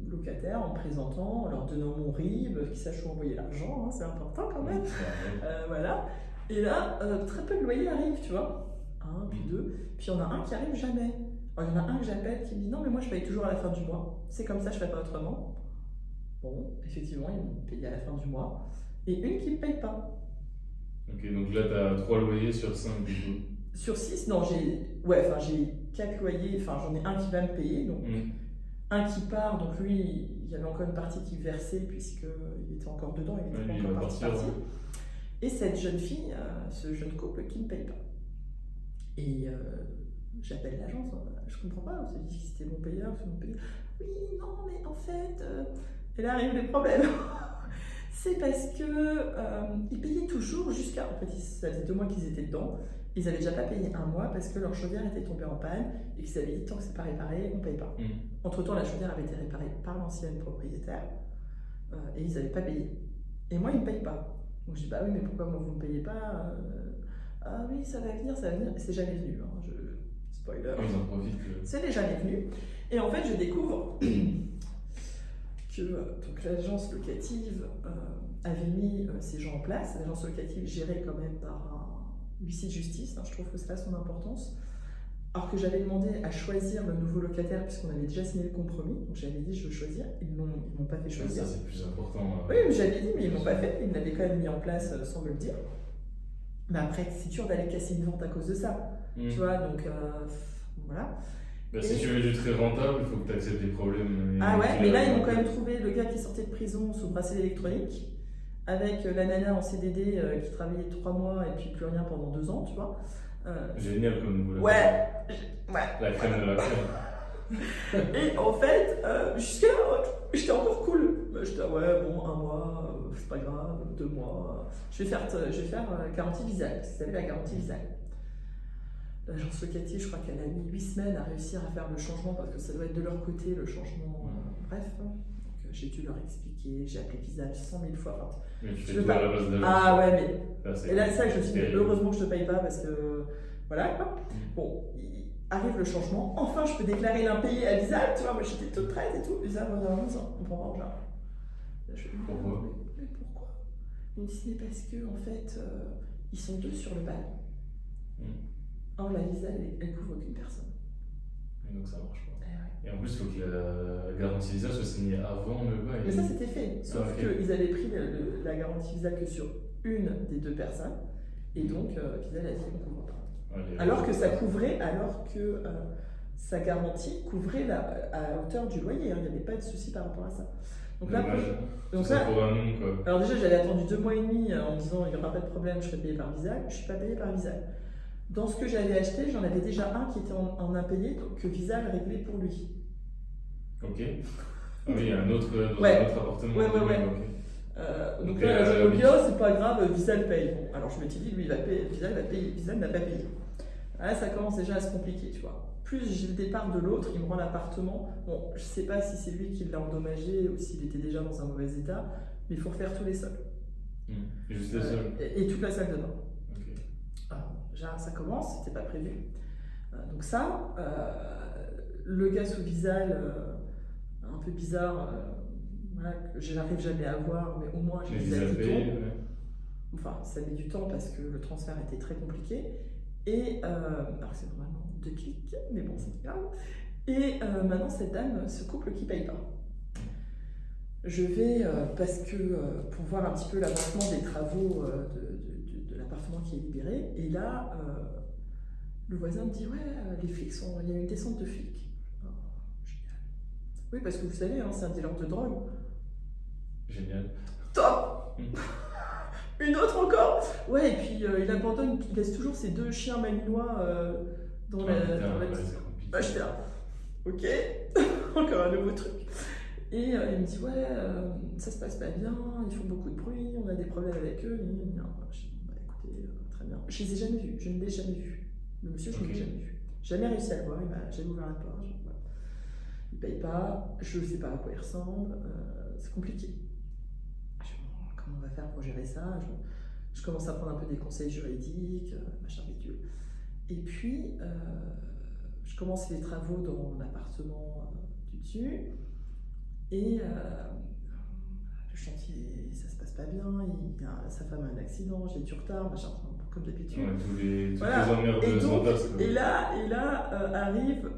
locataires en me présentant, en leur donnant mon RIB, qu'ils sachent où envoyer l'argent, hein, c'est important quand même. Voilà. Et là, très peu de loyers arrivent, tu vois. Un, puis deux. Puis il y en a un qui arrive jamais. Alors, il y en a un que j'appelle qui me dit non, mais moi je paye toujours à la fin du mois. C'est comme ça, je ne fais pas autrement. Bon, effectivement, ils m'ont payé à la fin du mois. Et une qui ne me paye pas. Ok, donc là, tu as 3 loyers sur 5 du coup. Sur 6, non, j'ai 4 loyers, enfin j'en ai un qui va me payer, donc un qui part, donc lui, il y avait encore une partie qui versait puisqu'il était encore dedans, il était pas encore parti. Et cette jeune fille, ce jeune couple qui ne me paye pas. Et j'appelle l'agence, je comprends pas, on s'est dit que c'était mon payeur, c'est mon payeur. Oui, non, mais en fait, et là arrivent les problèmes. C'est parce que ils payaient toujours jusqu'à. En fait, ça faisait 2 mois qu'ils étaient dedans. Ils n'avaient déjà pas payé 1 mois parce que leur chaudière était tombée en panne et qu'ils avaient dit tant que c'est pas réparé, on ne paye pas. Entre-temps, la chaudière avait été réparée par l'ancienne propriétaire et ils n'avaient pas payé. Et moi, ils ne me payent pas. Donc je dis bah oui, mais pourquoi moi vous ne me payez pas? Ah oui, ça va venir. Et c'est jamais venu. Hein. Spoiler. Ils en profitent. C'est jamais venu. Et en fait, je découvre que donc, l'agence locative avait mis ces gens en place. L'agence locative gérée quand même par un huissier de justice, hein, je trouve que ça a son importance. Alors que j'avais demandé à choisir le nouveau locataire puisqu'on avait déjà signé le compromis, donc j'avais dit je veux choisir, ils m'ont pas fait choisir. Ça c'est plus important. Oui, mais j'avais dit mais ils m'ont pas fait, ils l'avaient quand même mis en place sans me le dire. Mais après c'est dur d'aller casser une vente à cause de ça, tu vois, donc voilà. Bah, si tu veux du très rentable, il faut que tu acceptes des problèmes. Ah ouais, mais là ils m'ont quand même trouvé le gars qui sortait de prison sous bracelet électronique, avec la nana en CDD qui travaillait 3 mois et puis plus rien pendant 2 ans, tu vois. Génial comme nouveau. Ouais. La crème de la crème. Et en fait, jusque-là, j'étais encore cool. J'étais ouais, bon, 1 mois, c'est pas grave, 2 mois. Je vais faire garantie Visale, parce que vous savez, la garantie Visale. L'agence locative, je crois qu'elle a mis 8 semaines à réussir à faire le changement, parce que ça doit être de leur côté, le changement. Bref. J'ai dû leur expliquer, j'ai appelé Visage 100 000 fois. Enfin, mais tu fais tout à la base d'agence. Ah ouais, mais. Et là, ça, je me suis dit, heureusement que je ne te paye pas parce que. Voilà quoi. Bon, il arrive le changement. Enfin, je peux déclarer l'impayé à Visage, tu vois. Moi, j'étais toute prête et tout. Visage, on comprend pas, genre. Pourquoi? Mais pourquoi? Il me dit, c'est parce que, en fait, ils sont 2 sur le bail. Or, la Visage, elle couvre aucune personne. Et donc, ça marche pas. Et en plus, il faut que la garantie Visa soit signée avant le bail. Mais ça, c'était fait. Sauf qu'ils avaient pris la garantie Visa que sur une des 2 personnes. Et donc, Visa a dit on ne couvre pas. Alors que ça couvrait, sa garantie couvrait à hauteur du loyer. Hein. Il n'y avait pas de souci par rapport à ça. Donc là, pour un nom, quoi. Alors déjà, j'avais attendu 2 mois et demi en me disant il n'y aura pas de problème, je serai payé par Visa. Je ne suis pas payé par Visa. Dans ce que j'avais acheté, j'en avais déjà un qui était en impayé, donc que Visage réglait pour lui. Ok. Ah oui, un autre appartement. Ouais. Okay. Donc Ok, là, elle a dit, oui. oh, c'est pas grave, Visa le paye. Bon, alors je m'étais dit, lui, il va payer, Visa, il va payer, Visa n'a pas payé. Là, ça commence déjà à se compliquer, tu vois. Plus j'ai le départ de l'autre, il me rend l'appartement. Bon, je sais pas si c'est lui qui l'a endommagé ou s'il était déjà dans un mauvais état, mais il faut refaire tous les sols. Juste les sols. Et toute la salle de bain. Ok. Alors, déjà, ça commence, c'était pas prévu. Donc ça, le gars sous Visal, un peu bizarre, voilà, que je n'arrive jamais à voir, mais au moins j'ai Les Visal visas qui payés, tombe. ouais. Enfin, ça met du temps parce que le transfert était très compliqué. Et alors c'est normalement 2 clics, mais bon, c'est pas grave. Et maintenant, cette dame, ce couple qui paye pas. Je vais, parce que pour voir un petit peu l'avancement des travaux de l'appartement qui est libéré, et là, le voisin me dit, ouais, les flics sont, il y a une descente de flics. Oh, génial. Oui, parce que vous savez, hein, c'est un dealer de drogue. Génial. Top. Une autre encore. Ouais, et puis il abandonne, il laisse toujours ses 2 chiens malinois dans la... Putain, dans la- ouais, c'est compliqué. Bah, j'étais là, ok, encore un nouveau truc. Et il me dit, ouais, ça se passe pas bien, ils font beaucoup de bruit, on a des problèmes avec eux. Je dis, bah, écoutez, très bien. Je les ai jamais vus, je ne l'ai jamais vu. Le monsieur, je ne l'ai jamais vu. Jamais réussi à le voir, il m'a jamais ouvert la porte. Voilà. Il paye pas, je ne sais pas à quoi il ressemble, c'est compliqué. Je dis, bon, comment on va faire pour gérer ça? Je commence à prendre un peu des conseils juridiques, machin bidule. Et puis, je commence les travaux dans l'appartement du dessus. Et le chantier, ça se passe pas bien, sa femme a un accident, j'ai du retard, machin, comme d'habitude. Ouais, toutes les Voilà. emmerdes s'entassent. Et là arrive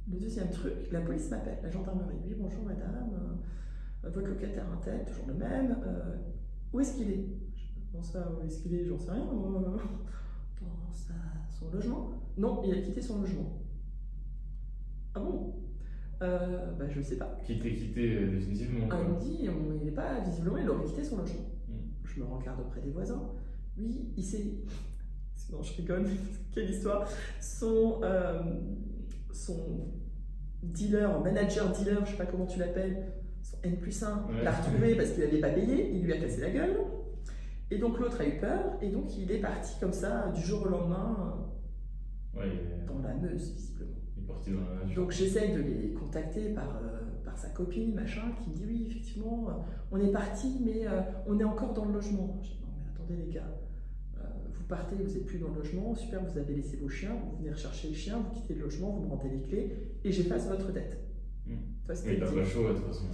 le deuxième truc, la police m'appelle, la gendarmerie. Oui, bonjour madame, votre locataire un tel, toujours le même, où est-ce qu'il est? Comment ça, où est-ce qu'il est? J'en sais rien. Dans son logement? Non, il a quitté son logement. Ah bon? Bah, je sais pas. Quitté définitivement. Ah, il me dit, il n'est pas visiblement, il aurait quitté son logement. Je me regarde auprès des voisins. Oui, il s'est. Non, je rigole, mais quelle histoire. Son dealer, manager dealer, je sais pas comment tu l'appelles, son N+1, l'a retrouvé parce qu'il n'avait pas payé, il lui a cassé la gueule. Et donc l'autre a eu peur, et donc il est parti comme ça, du jour au lendemain, dans la Meuse, visiblement. Il est parti dans la nature. Donc j'essaye de les contacter par sa copine, machin, qui me dit oui, effectivement, on est parti, mais on est encore dans le logement. Je dis non, mais attendez les gars, vous partez, vous n'êtes plus dans le logement, super, vous avez laissé vos chiens, vous venez rechercher les chiens, vous quittez le logement, vous me rendez les clés, et j'efface votre dette. Mais t'as pas chaud, de toute façon.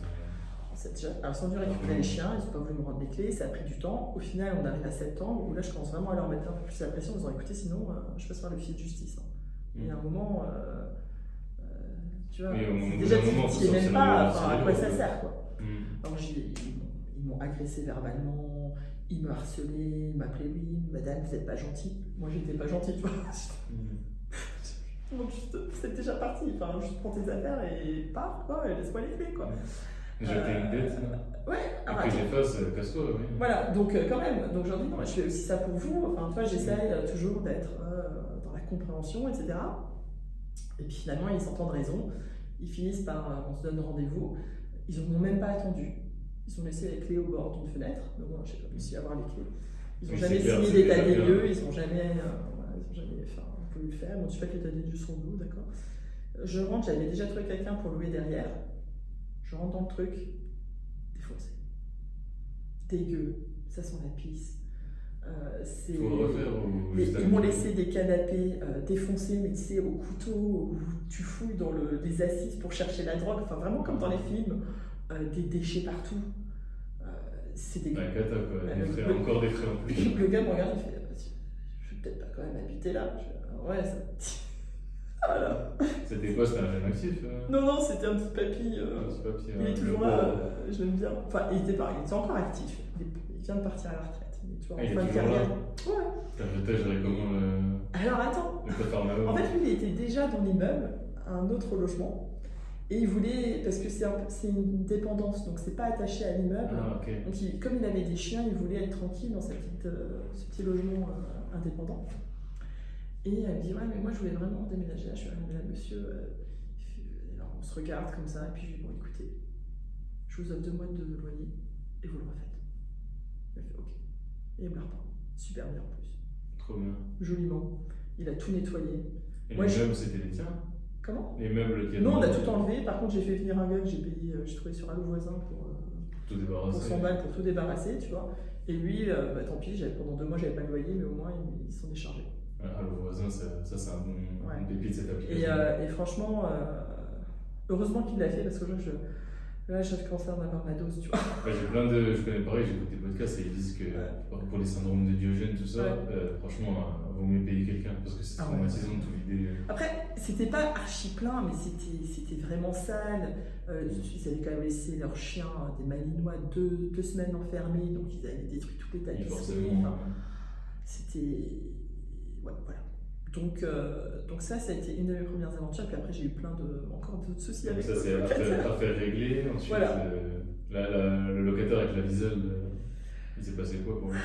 Alors, ils ont dû récupérer les chiens, ils n'ont pas voulu me rendre les clés, ça a pris du temps. Au final, on arrive à septembre, où là, je commence vraiment à leur mettre un peu plus la pression en disant écoutez, sinon, je passe par le fichier de justice. Et à un moment, tu vois, déjà, tu n'y es même pas, à quoi ça sert, quoi. Alors, ils m'ont agressé verbalement, ils me harcelaient, ils m'appelaient oui, madame, vous n'êtes pas gentille. Moi, j'étais pas gentille, tu vois. Donc, c'est déjà parti, enfin, juste prends tes affaires et pars, quoi, et laisse-moi les clés, quoi. J'ai une dette. Ouais, que j'efface, casse-toi, oui. Voilà, donc quand même, donc je leur dis non, je fais aussi ça pour vous, enfin, tu vois, j'essaye toujours d'être dans la compréhension, etc. Et puis finalement, ils s'entendent raison, ils finissent par, on se donne rendez-vous, ils n'ont même pas attendu, ils ont laissé les clés au bord d'une fenêtre, mais moi, je n'ai pas réussi à avoir les clés. Ils n'ont jamais signé d'état des lieux, ils n'ont jamais, voulu le faire, bon, tu fais que l'état des lieux sont nous, d'accord. Je rentre, j'avais déjà trouvé quelqu'un pour louer derrière. Je rentre dans le truc, défoncé. Dégueu, ça sent la pisse. Faut le refaire ou ils m'ont laissé des canapés défoncés, mais tu sais, au couteau, où tu fouilles dans les assises pour chercher la drogue, enfin vraiment comme dans les films, des déchets partout. C'est dégueu. Ouais, cata, quoi. Encore des frais en plus. Le gars me regarde, il fait je vais peut-être pas quand même habiter là. Ouais, ça. Voilà. C'était quoi? C'était un jeune actif Non, c'était un petit papy. Il est toujours là, je l'aime bien. Enfin, il était encore actif. Il vient de partir à la retraite. Tu vois, il est toujours là. Ouais. T'as géré comment le. Alors attends. Le Cafarnaum. En fait, lui, il était déjà dans l'immeuble, un autre logement. Et il voulait, parce que c'est une dépendance, donc c'est pas attaché à l'immeuble. Ah, ok. Donc comme il avait des chiens, il voulait être tranquille dans ce petit logement indépendant. Et elle me dit, ouais, mais moi je voulais vraiment déménager là. Je suis arrivée là, monsieur. Alors on se regarde comme ça, et puis je lui dis, bon, écoutez, je vous offre 2 mois de loyer et vous le refaites. Il a fait ok. Et il me l'a repeint. Super bien en plus. Trop bien. Joliment. Il a tout nettoyé. Et Moi, les meubles, c'était les tiens? Comment? Les meubles qu'il y a Non, on a dedans, tout enlevé. Par contre, j'ai fait venir un gars que j'ai payé, j'ai trouvé sur Allo Voisin pour tout débarrassé. 100 balles pour tout débarrasser, tu vois. Et lui, tant pis, pendant 2 mois, j'avais pas le loyer, mais au moins, ils s'en déchargeaient. Ah, le voisin, ça c'est un bon une pépite cette application. Et franchement, heureusement qu'il l'a fait parce que là, je commence à en avoir ma dose, tu vois. Je connais pareil, j'écoute des podcasts et ils disent que pour les syndromes de Diogène, tout ça, franchement, vaut mieux payer quelqu'un parce que c'est traumatisant de tout vider. Après, c'était pas archi plein, mais c'était vraiment sale. Ils avaient quand même laissé leur chien, des malinois, 2 semaines enfermés, donc ils avaient détruit toutes les tapisseries. Enfin, c'était. Ouais, voilà. Donc ça a été une de mes premières aventures, puis après j'ai eu encore d'autres soucis avec ça. Ça c'est affaire réglée. Ensuite, voilà. Le locataire avec la viselle, il s'est passé quoi pour lui?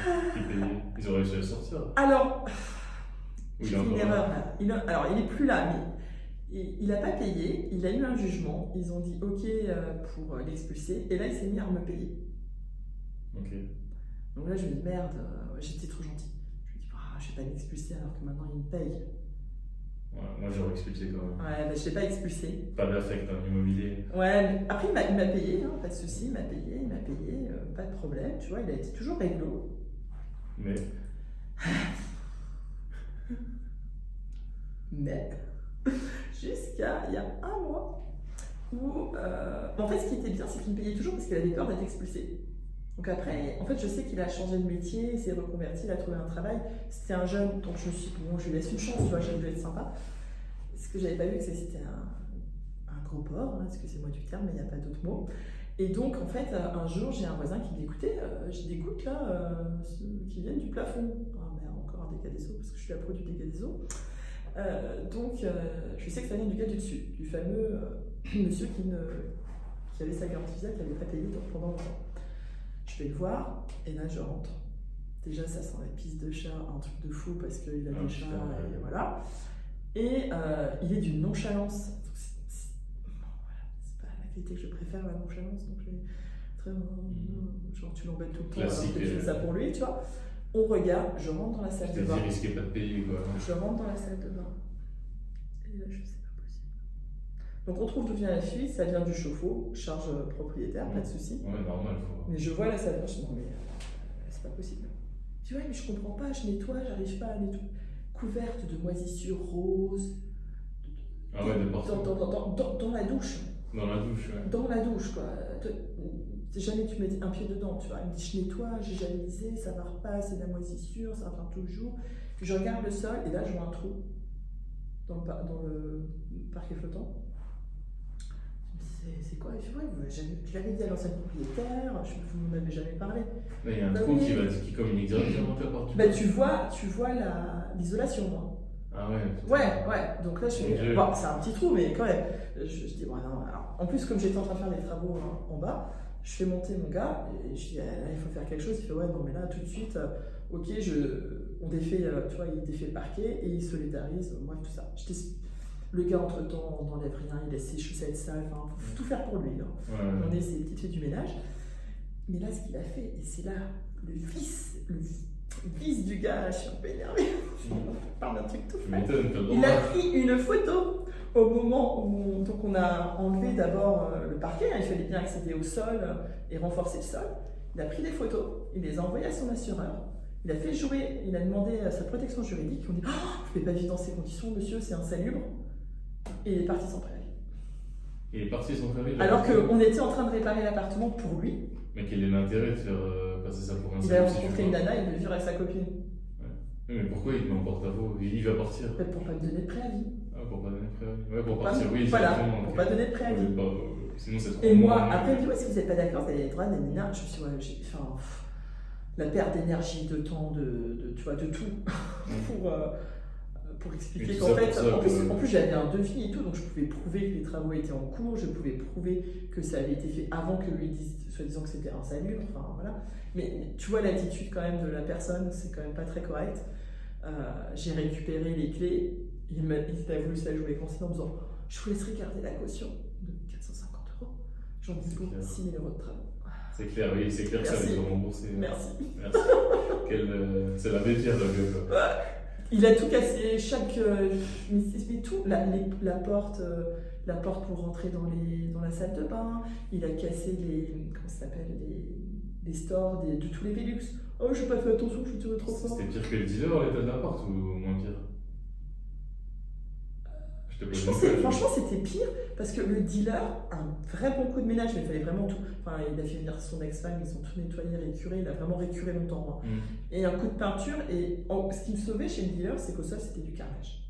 Ils ont réussi à le sortir? Alors, j'ai fait une erreur là. Alors il est plus là, mais il n'a pas payé, il a eu un jugement, ils ont dit ok pour l'expulser, et là il s'est mis à me payer. Ok. Donc là je me dis merde, j'étais trop gentil. Je vais pas l'expulser alors que maintenant il me paye. Ouais, moi j'aurais expulsé quand même. Ouais, mais je l'ai pas expulsé. Pas d'affect en immobilier. Ouais, mais après il m'a payé, hein, pas de souci, il m'a payé, pas de problème, tu vois, il a été toujours réglo. Mais jusqu'à il y a 1 mois où en fait ce qui était bien c'est qu'il me payait toujours parce qu'il avait peur d'être expulsé. Donc après, en fait, je sais qu'il a changé de métier, il s'est reconverti, il a trouvé un travail. C'était un jeune, donc je me suis dit, bon, je lui laisse une chance, tu vois, j'ai dû être sympa. Ce que j'avais pas vu, c'est que c'était un gros porc, hein, excusez-moi du terme, mais il n'y a pas d'autre mot. Et donc, en fait, un jour, j'ai un voisin qui me dit, écoutez, j'ai des gouttes là, qui viennent du plafond. Ah merde, encore un dégât des eaux, parce que je suis la pro du dégât des eaux. Donc, je sais que ça vient du gars du dessus, du fameux monsieur qui avait sa garantie visa, qui n'avait pas payé pendant longtemps. Je vais le voir, et là je rentre. Déjà, ça sent la pisse de chat, un truc de fou parce qu'il a des chats, et voilà. Et il est d'une nonchalance. C'est pas la qualité que je préfère, la nonchalance. Donc genre, tu l'embêtes tout le temps, classique, alors que je fais ça pour lui, tu vois. On regarde, je rentre dans la salle de bain. Tu risquais pas de payer quoi. Je rentre dans la salle de bain. Et là, je sais pas possible. Donc on trouve d'où vient la fuite, ça vient du chauffe-eau, charge propriétaire, pas de souci. Ouais, normal. Mais je vois la salle, je me dis non mais c'est pas possible. Tu vois, mais je comprends pas, je nettoie, j'arrive pas à nettoyer. Couverte de moisissures roses. Ah ouais, de partout. Dans la douche. Dans la douche, ouais. Dans la douche, quoi. Jamais tu mets un pied dedans, tu vois. Il me dit je nettoie, j'ai janisé, ça va repasser, c'est de la moisissure, ça revient toujours. Puis je regarde le sol et là je vois un trou dans le parquet flottant. C'est quoi? Il fait, ouais, je l'avais dit à l'ancien propriétaire, vous ne m'avez jamais parlé. Là, il y a un trou qui communique directement à ta porte. Bah, tu vois l'isolation, moi. Ah ouais. Ouais. Donc là, je fais, bon, c'est un petit trou, mais quand même. Je dis, bon, non. Alors, en plus, comme j'étais en train de faire des travaux en bas, je fais monter mon gars et je dis, là, il faut faire quelque chose. Il fait, ouais, non, mais là, tout de suite, ok, on défait, tu vois, il défait le parquet et il solidarise, bref, tout ça. Le gars, entre-temps, n'enlève rien, il laisse ses chaussettes sales, enfin, faut tout faire pour lui. Hein. Ouais. On est ses petites filles du ménage. Mais là, ce qu'il a fait, et c'est là le vice du gars, je suis un peu énervée, on parle d'un truc tout fait. Il a pris une photo au moment où donc on a enlevé d'abord le parquet, il fallait bien accéder au sol et renforcer le sol. Il a pris des photos, il les a envoyées à son assureur. Il a fait jouer, il a demandé à sa protection juridique, on dit oh, vous ne pouvez pas vivre dans ces conditions, monsieur, c'est insalubre. Et il est parti sans préavis. Il est parti sans préavis. Alors qu'on était en train de réparer l'appartement pour lui. Mais quel est l'intérêt de faire passer ça pour un Il a rencontré une nana, il veut vivre avec sa copine. Ouais. Mais pourquoi il te met en porte-à-faux? Il va partir. Peut-être pour pas me donner de préavis. Ah, pour pas donner de préavis. Ouais, pour partir, oui. Voilà, pour pas donner de préavis. Oui, sinon c'est trop. Et moi, après, il dit ouais, si vous n'êtes pas d'accord, vous avez les droits, nanana. Je me suis dit, ouais, la perte d'énergie, de temps, tu vois, de tout, pour expliquer qu'en fait, en plus j'avais un devis et tout, donc je pouvais prouver que les travaux étaient en cours, je pouvais prouver que ça avait été fait avant que lui dise, soi-disant que c'était insalubre, enfin voilà. Mais tu vois l'attitude quand même de la personne, c'est quand même pas très correct. J'ai récupéré les clés, il a voulu se la jouer conscient en me disant je vous laisserai garder la caution de 450 €. J'en dis beaucoup, 6 000 € de travaux. C'est clair, oui, c'est clair que ça va être remboursé. Merci. Merci. C'est la pierre de vieux, quoi. Il a tout cassé, mais tout, la porte pour rentrer dans la salle de bain, il a cassé les stores de tous les Velux. Oh, j'ai pas fait attention, je tirais trop fort. C'était pire que le dealer, l'état de la porte, ou moins pire? Je pense que franchement c'était pire parce que le dealer a un vrai bon coup de ménage, mais il fallait vraiment tout. Enfin, il a fait venir son ex-femme, ils ont tout nettoyé, récuré, il a vraiment récuré longtemps. Et un coup de peinture, et ce qui me sauvait chez le dealer, c'est qu'au sol c'était du carrelage.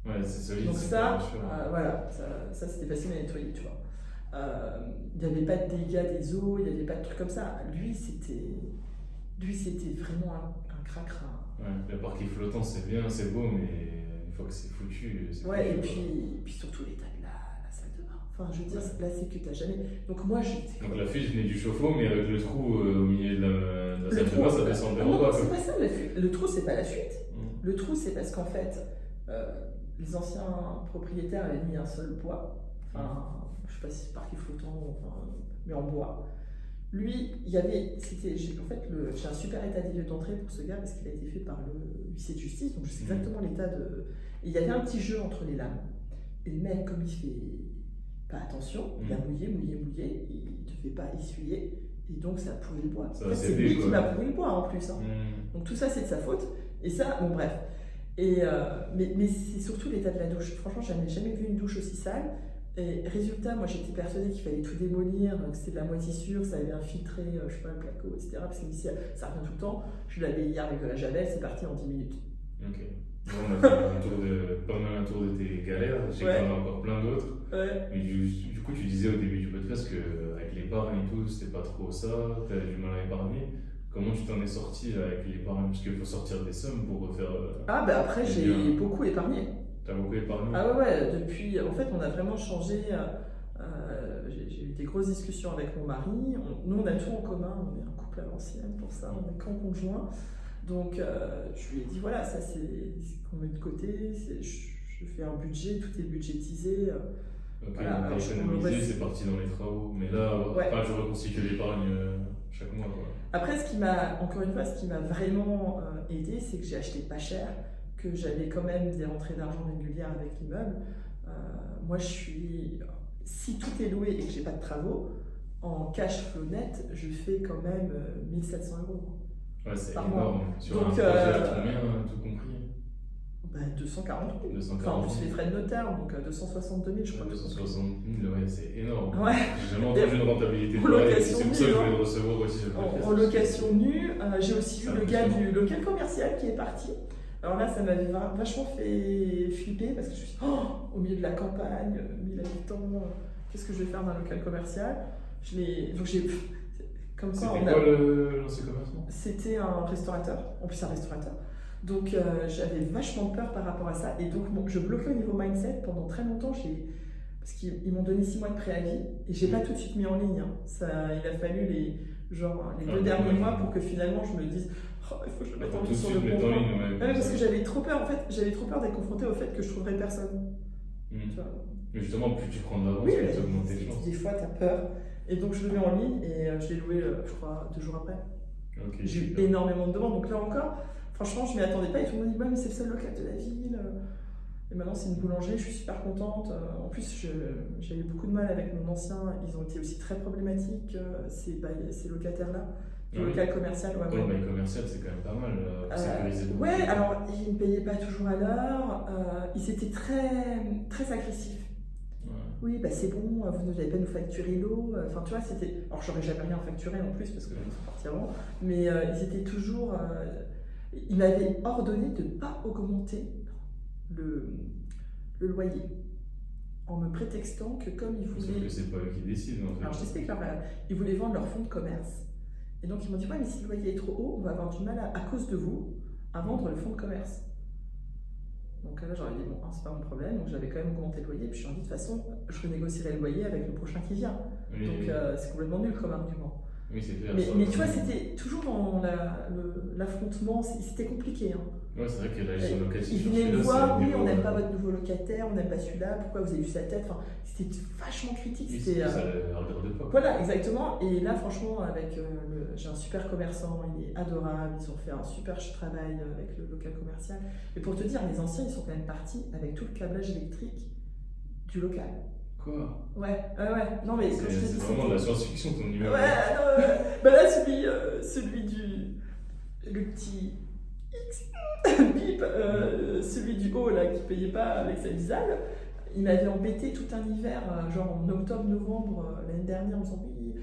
Ouais, c'est solide. Donc ça, voilà, ça c'était facile à nettoyer, tu vois. Il n'y avait pas de dégâts des eaux, il n'y avait pas de trucs comme ça. Lui c'était vraiment un cracra. Ouais, le parquet flottant c'est bien, c'est beau, mais une fois que c'est foutu, c'est ouais, et puis surtout l'état de la salle de bain. Enfin, je veux dire, là c'est que t'as jamais. Donc moi j'étais. Donc la fuite venait du chauffe-eau, mais avec le trou au milieu de la salle de bain, ça descendait en bas. Non, c'est pas ça la fuite. Le trou, c'est pas la fuite. Le trou, c'est parce qu'en fait, les anciens propriétaires avaient mis un sol bois. Enfin, je sais pas si c'est parquet flottant, mais en bois. Lui, j'ai un super état des lieux d'entrée pour ce gars parce qu'il a été fait par le huissier de justice, donc je sais exactement l'état de. Et il y avait un petit jeu entre les lames. Et le mec, comme il fait pas attention, il a mouillé, il ne devait pas essuyer, et donc ça a pourri le bois. En fait, c'est lui qui m'a pourri le bois en plus. Donc tout ça, c'est de sa faute. Et ça, bon bref. Mais c'est surtout l'état de la douche. Franchement, je n'avais jamais vu une douche aussi sale. Et résultat, moi j'étais persuadée qu'il fallait tout démolir, que c'était de la moisissure, ça avait infiltré, je sais pas, le placo, etc. Parce que ici, ça revient tout le temps. Je l'avais hier avec de la javel, c'est parti en 10 minutes. Ok. Bon, on a fait pas mal un tour de tes galères, je sais qu'il y en a encore plein d'autres. Ouais. Mais du coup, tu disais au début du podcast qu'avec l'épargne et tout, c'était pas trop ça, tu avais du mal à épargner. Comment tu t'en es sorti avec l'épargne? Parce qu'il faut sortir des sommes pour refaire. Après, j'ai beaucoup épargné. T'as beaucoup épargné? Ouais, depuis, en fait, on a vraiment changé. J'ai eu des grosses discussions avec mon mari. Nous, on a tout en commun, on est un couple à l'ancienne pour ça, on est qu'en conjoint. Donc, je lui ai dit voilà, ça c'est ce qu'on met de côté, je fais un budget, tout est budgétisé. Ok, voilà, donc économiser, c'est parti dans les travaux. Mais là, tu reconstitues l'épargne chaque mois, quoi. Après, encore une fois, ce qui m'a vraiment aidé, c'est que j'ai acheté pas cher, que j'avais quand même des rentrées d'argent régulières avec l'immeuble. Moi, si tout est loué et que j'ai pas de travaux, en cash flow net, je fais quand même 1 700 €. Ouais, c'est par énorme. mois. Sur donc, un projet, combien, tout compris? 240 000. 240 000. Enfin, en plus les frais de notaire, donc 262 000, je crois. 260 000, ouais, c'est énorme. Ouais. J'ai jamais entendu une rentabilité de pareil, c'est pour ça que je voulais le recevoir aussi. En location nue, j'ai aussi eu le gars du local commercial qui est parti. Alors là, ça m'avait vachement fait flipper parce que je me suis dit, au milieu de la campagne, 1000 habitants, qu'est-ce que je vais faire dans un local commercial? Comme quoi, c'était quoi l'ancien commerçant? C'était un restaurateur, en plus un restaurateur. Donc j'avais vachement peur par rapport à ça. Et donc je bloquais au niveau mindset pendant très longtemps. Parce qu'ils m'ont donné 6 mois de préavis et j'ai pas tout de suite mis en ligne. Il a fallu les 2 derniers mois pour que finalement je me dise il faut que je le mette en ligne sur le bon point. Parce que j'avais trop peur, en fait, d'être confrontée au fait que je trouverais personne. Tu vois. Mais justement, plus tu prends de l'avance, plus tu augmentes tes chances. Des fois, tu as peur. Et donc, je le mets en ligne et je l'ai loué, je crois, 2 jours après. Okay, j'ai eu énormément de demandes. Donc là encore, franchement, je ne m'y attendais pas. Et tout le monde dit, mais c'est le seul local de la ville. Et maintenant, c'est une boulangerie, je suis super contente. En plus, j'ai eu beaucoup de mal avec mon ancien. Ils ont été aussi très problématiques, ces locataires-là. Du local commercial, le bail commercial, c'est quand même pas mal pour sécuriser beaucoup. Ouais, alors ils ne payaient pas toujours à l'heure, ils étaient très, très agressifs. Ouais. Oui, c'est bon, vous n'allez pas nous facturer l'eau. Enfin, tu vois, c'était. Alors, j'aurais jamais rien facturé en plus parce que ils sont partis avant, mais ils étaient toujours. Ils m'avaient ordonné de ne pas augmenter le loyer en me prétextant que comme ils voulaient. Sauf que c'est pas eux qui décident en fait. Alors, je t'explique, ils voulaient vendre leur fonds de commerce. Et donc ils m'ont dit, ouais, mais si le loyer est trop haut, on va avoir du mal à cause de vous à vendre le fonds de commerce. Donc là j'aurais dit, bon, c'est pas mon problème, donc j'avais quand même augmenté le loyer, puis je me suis dit, de toute façon, je renégocierai le loyer avec le prochain qui vient. Oui, donc c'est complètement nul comme argument. Oui, c'est clair. Mais tu vois, c'était toujours dans l'affrontement, c'était compliqué. Hein. Ouais, c'est vrai que la gestion locative. Ils venaient me voir, oui, on n'aime pas votre nouveau locataire, on n'aime pas celui-là, pourquoi vous avez vu sa tête, enfin, c'était vachement critique. Oui, c'était, ça ne regarde pas. Voilà, exactement. Et là, franchement, j'ai un super commerçant, il est adorable, ils ont fait un super travail avec le local commercial. Et pour te dire, les anciens, ils sont quand même partis avec tout le câblage électrique du local. Quoi? Ouais. Non, mais c'est vraiment de la science-fiction ton numéro. Ouais, bah là, celui du. Le petit X, bip, celui du haut là qui payait pas avec sa bisale, il m'avait embêté tout un hiver, genre en octobre-novembre l'année dernière, en me disant oui,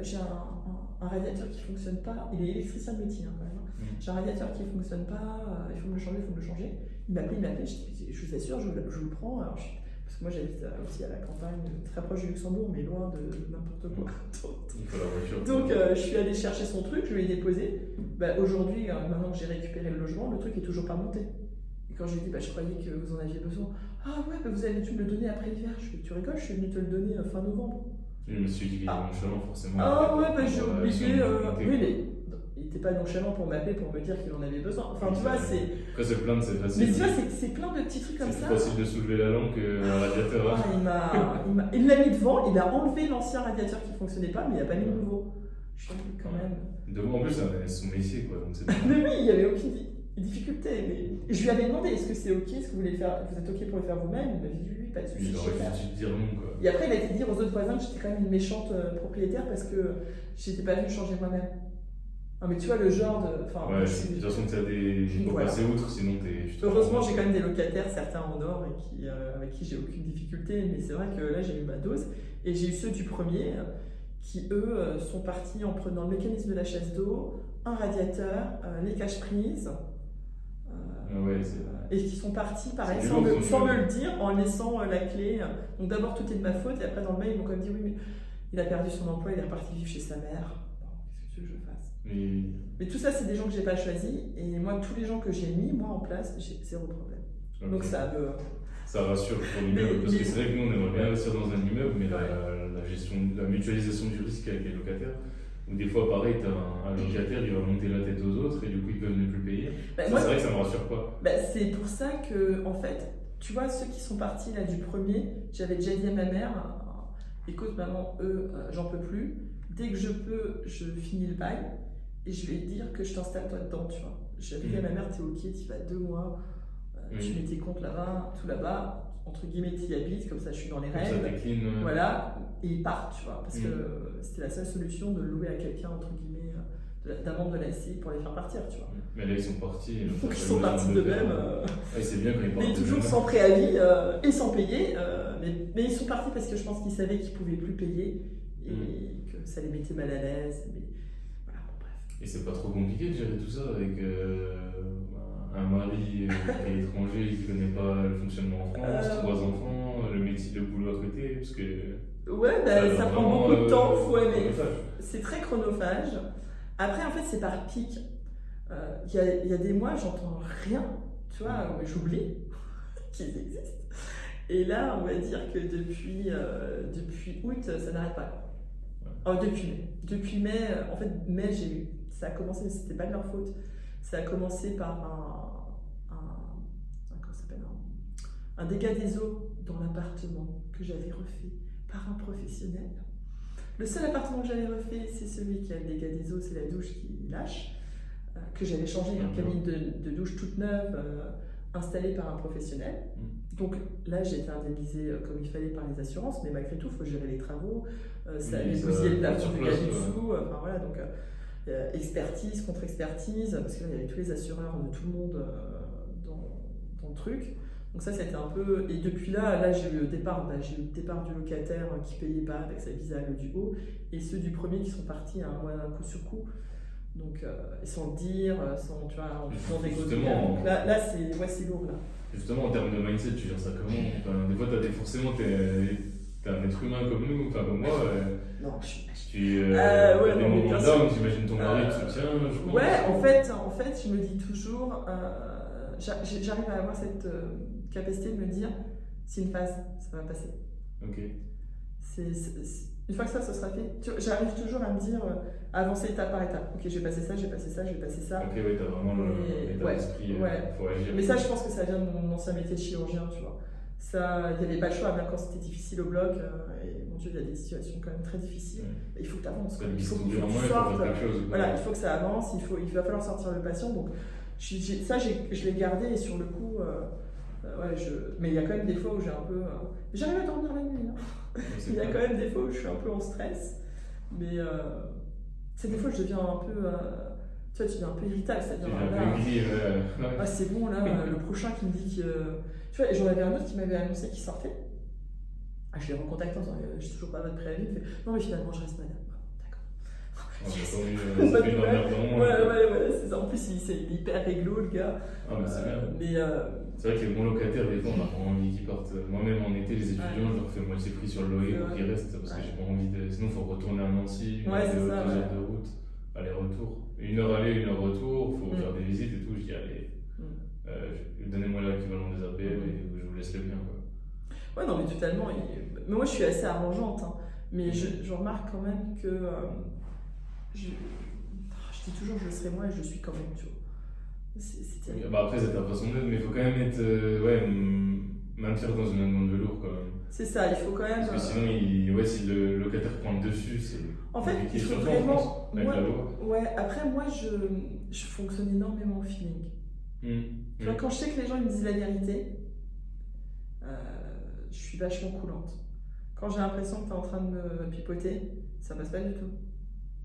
j'ai un radiateur qui fonctionne pas. Il est électricien de métier quand même. J'ai un radiateur qui fonctionne pas, il faut me le changer. Il m'appelait, je vous assure, je le prends. Alors, parce que moi j'habite aussi à la campagne, très proche du Luxembourg, mais loin de n'importe quoi. Il faut la voiture. Donc je suis allée chercher son truc, je lui ai déposé. Aujourd'hui, maintenant que j'ai récupéré le logement, le truc est toujours pas monté. Et quand je lui ai dit, je croyais que vous en aviez besoin. Ah ouais, vous avez dû me le donner après l'hiver. Je lui ai dit, tu rigoles, je suis venue te le donner fin novembre. Je me suis dit qu'il était nonchalant forcément. Ah ouais, j'ai oublié. Oui, mais il n'était pas nonchalant pour m'appeler pour me dire qu'il en avait besoin. Enfin, tu vois, c'est. Quand se plaindre, c'est facile. Mais tu vois, c'est plein de petits trucs comme ça. C'est plus facile de soulever la lampe qu'un radiateur. Il l'a mis devant, il a enlevé l'ancien radiateur qui ne fonctionnait pas, mais il n'a pas mis le nouveau. Je suis dit, quand même. Devant, en plus, c'est son métier, quoi. Donc c'est mais oui, il n'y avait aucune difficulté. Mais je lui avais demandé, est-ce que c'est OK, est-ce que vous êtes OK pour le faire vous-même? Il m'a dit oui, pas de souci. Il aurait dû te dire non, quoi. Et après, il a été dire aux autres voisins que j'étais quand même une méchante propriétaire parce que je n'étais pas venue changer moi-même. Non, mais tu vois, le genre de. Ouais, de toute façon, tu as des. Il faut passer outre, sinon Heureusement, j'ai quand même des locataires, certains en or, et avec qui j'ai aucune difficulté, mais c'est vrai que là, j'ai eu ma dose. Et j'ai eu ceux du premier qui, eux, sont partis en prenant le mécanisme de la chaise d'eau, un radiateur, les caches-prises. Et qui sont partis, pareil, sans me le dire, en laissant la clé. Donc d'abord, tout est de ma faute, et après, dans le mail, ils m'ont quand même dit oui, mais il a perdu son emploi, il est reparti vivre chez sa mère. Qu'est-ce que tu veux que je fasse? Mais tout ça, c'est des gens que j'ai pas choisis, et moi, tous les gens que j'ai mis moi en place, j'ai zéro problème. Okay. Donc ça rassure pour l'immeuble, parce que c'est vrai que nous, on aimerait bien investir dans un immeuble, mais la mutualisation du risque avec les locataires, ou des fois, pareil, tu as un locataire, il va monter la tête aux autres, et du coup, ils peuvent ne plus payer. C'est vrai que ça me rassure pas. C'est pour ça que, en fait, tu vois, ceux qui sont partis là du premier, j'avais déjà dit à ma mère, écoute, maman, j'en peux plus. Dès que je peux, je finis le bail. Et je vais te dire que je t'installe toi dedans, tu vois. J'avais dit à ma mère, t'es OK, t'y vas 2 mois, tu mets tes comptes là-bas, tout là-bas, entre guillemets, t'y habites, comme ça je suis dans les règles. Ça décline. Voilà, et ils partent, tu vois, parce que c'était la seule solution de louer à quelqu'un, entre guillemets, d'un membre de la SCI pour les faire partir, tu vois. Mais là, ils sont partis. Donc ils sont partis d'eux-mêmes. C'est bien quand ils partent. Mais toujours sans préavis et sans payer. Mais ils sont partis parce que je pense qu'ils savaient qu'ils ne pouvaient plus payer et que ça les mettait mal à l'aise. Et c'est pas trop compliqué de gérer tout ça avec un mari qui est étranger, qui connaît pas le fonctionnement en France, 3 enfants, le métier, le boulot à côté, parce que. Ouais, ça prend beaucoup de temps, c'est très chronophage. Après, en fait, c'est par pic. Il y a des mois, j'entends rien, tu vois, j'oublie qu'ils existent. Et là, on va dire que depuis août, ça n'arrête pas. Depuis mai, en fait, mai, ça a commencé, c'était pas de leur faute. Ça a commencé par un dégât des eaux dans l'appartement que j'avais refait par un professionnel. Le seul appartement que j'avais refait, c'est celui qui a le dégât des eaux, c'est la douche qui lâche, que j'avais changé, une cabine de douche toute neuve, installée par un professionnel. Donc là, j'ai été indemnisée comme il fallait par les assurances, mais malgré tout, il faut gérer les travaux, ça allait bousiller le plafond du gars du dessous, enfin voilà, donc expertise, contre-expertise, parce qu'il y avait tous les assureurs de tout le monde dans le truc. Donc ça, c'était un peu... Et depuis là j'ai eu le départ du locataire qui payait pas avec sa bisale du haut, et ceux du premier qui sont partis à un mois coup sur coup. Donc, sans le dire, sans, tu vois, en faisant des gros donc là c'est lourd, là. Justement, en termes de mindset, tu gères ça comment? Enfin, des fois, forcément, t'es un être humain comme nous, enfin comme moi. Non, je suis tu as des moments down, j'imagine ton mari te soutient, je pense. Ouais, en fait, je me dis toujours, j'arrive à avoir cette capacité de me dire, c'est une phase, ça va passer. Ok. Une fois que ça sera fait, j'arrive toujours à me dire, à avancer étape par étape. Ok, j'ai passé ça, j'ai passé ça, j'ai passé ça. Ok, ouais, t'as vraiment l'état d'esprit, faut agir. Mais ça, je pense que ça vient de mon ancien métier de chirurgien, tu vois. Ça, il n'y avait pas le choix, même quand c'était difficile au bloc. Et mon Dieu, il y a des situations quand même très difficiles. Il faut que tu avances. Il faut que tu sortes. Voilà, il faut que ça avance, il va falloir sortir le patient. Donc, ça, je l'ai gardé et sur le coup, mais il y a quand même des fois où j'ai un peu. J'arrive à dormir la nuit. Hein. Il y a quand même des fois où je suis un peu en stress. Mais c'est des fois où je deviens un peu. Tu vois, tu deviens un peu irritable. C'est-à-dire, c'est bon, là, le prochain qui me dit que. Tu vois, et j'en avais un autre qui m'avait annoncé qu'il sortait. Je l'ai recontacté en disant j'ai toujours pas votre préavis. Il me fait non, mais finalement, je reste malade. Ouais, c'est ça. En plus, il est hyper réglo, le gars. Ah, mais c'est bien. C'est vrai que les bons locataires, des fois, on n'a pas envie qu'ils partent. Moi-même, en été, les étudiants, je leur fais moitié prix sur le loyer pour qu'ils restent parce que j'ai pas envie de. Sinon, il faut retourner à Nancy, 2 heures de route, aller-retour. 1 heure aller, 1 heure retour, il faut faire des visites et tout. Je dis, allez, donnez-moi l'équivalent des APL et je vous laisse le bien. Quoi. Ouais, non, mais totalement. Mais moi, je suis assez arrangeante. Hein. Mais je remarque quand même que. Je dis toujours je serai moi et je suis quand même, tu vois. Après, c'est ta façon d'être, mais il faut quand même être. Maintenir dans une demande de velours quand même. C'est ça, il faut quand même. Parce que sinon, si le locataire prend le dessus, c'est. En fait, il faut vraiment. Après, moi, je fonctionne énormément au feeling. Tu vois, quand je sais que les gens ils me disent la vérité, je suis vachement coulante. Quand j'ai l'impression que tu es en train de me pipoter, ça passe pas du tout.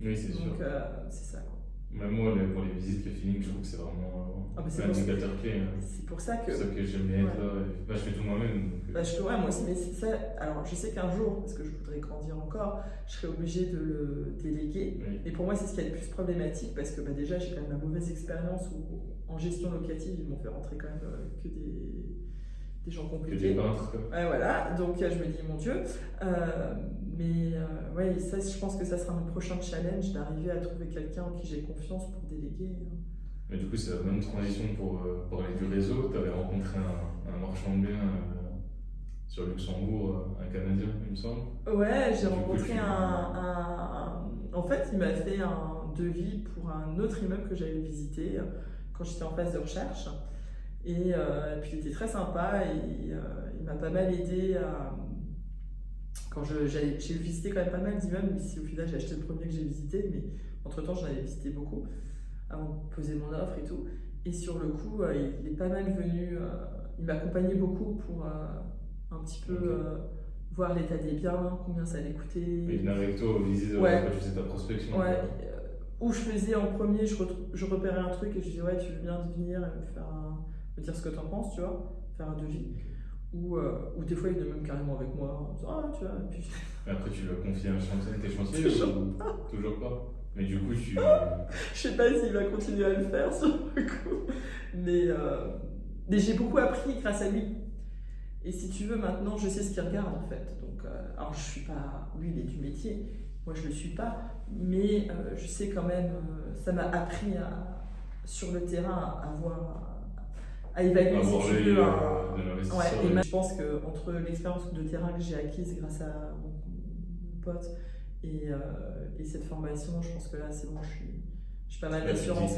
Oui, c'est sûr. Donc, c'est ça, quoi. Même moi, pour les visites, le feeling, je trouve que c'est vraiment un indicateur clé. C'est pour ça que. C'est ça que j'aime bien être là. Je fais tout moi-même. Moi aussi, mais c'est ça. Alors, je sais qu'un jour, parce que je voudrais grandir encore, je serai obligée de le déléguer. Oui. Et pour moi, c'est ce qui est le plus problématique parce que déjà, j'ai quand même la mauvaise expérience où en gestion locative, ils m'ont fait rentrer quand même que des gens compliqués. Des peintres. Ouais, voilà, donc je me dis mon Dieu. Ça, je pense que ça sera mon prochain challenge d'arriver à trouver quelqu'un en qui j'ai confiance pour déléguer. Mais du coup, c'est la même transition pour parler du réseau. Tu avais rencontré un marchand de biens sur Luxembourg, un Canadien, il me semble. Ouais, j'ai rencontré En fait, il m'a fait un devis pour un autre immeuble que j'avais visité quand j'étais en phase de recherche. Et puis il était très sympa et il m'a pas mal aidé à. Quand j'ai visité quand même pas mal d'immeubles, mais si au final j'ai acheté le premier que j'ai visité, mais entre temps j'en avais visité beaucoup avant de poser mon offre et tout. Et sur le coup, il est pas mal venu, il m'accompagnait beaucoup pour un petit peu voir l'état des biens, combien ça allait coûter. Il venait avec toi au visite quand tu faisais ta prospection. Ouais. Où je faisais en premier, je repérais un truc et je disais ouais, tu veux bien venir me dire ce que tu en penses, tu vois, faire un devis. Ou des fois il venait même carrément avec moi en disant tu vois. Puis... Après tu lui as confié un chantier, tes chantiers toujours pas. Mais du coup je sais pas s'il va continuer à le faire sur le coup. Mais j'ai beaucoup appris grâce à lui. Et si tu veux maintenant je sais ce qu'il regarde en fait. Donc alors je suis pas. Lui il est du métier, moi je le suis pas. Mais je sais quand même, ça m'a appris sur le terrain à évaluer si tu veux et je pense qu'entre l'expérience de terrain que j'ai acquise grâce à mon pote et cette formation, je pense que là c'est bon, je suis pas mal d'assurance.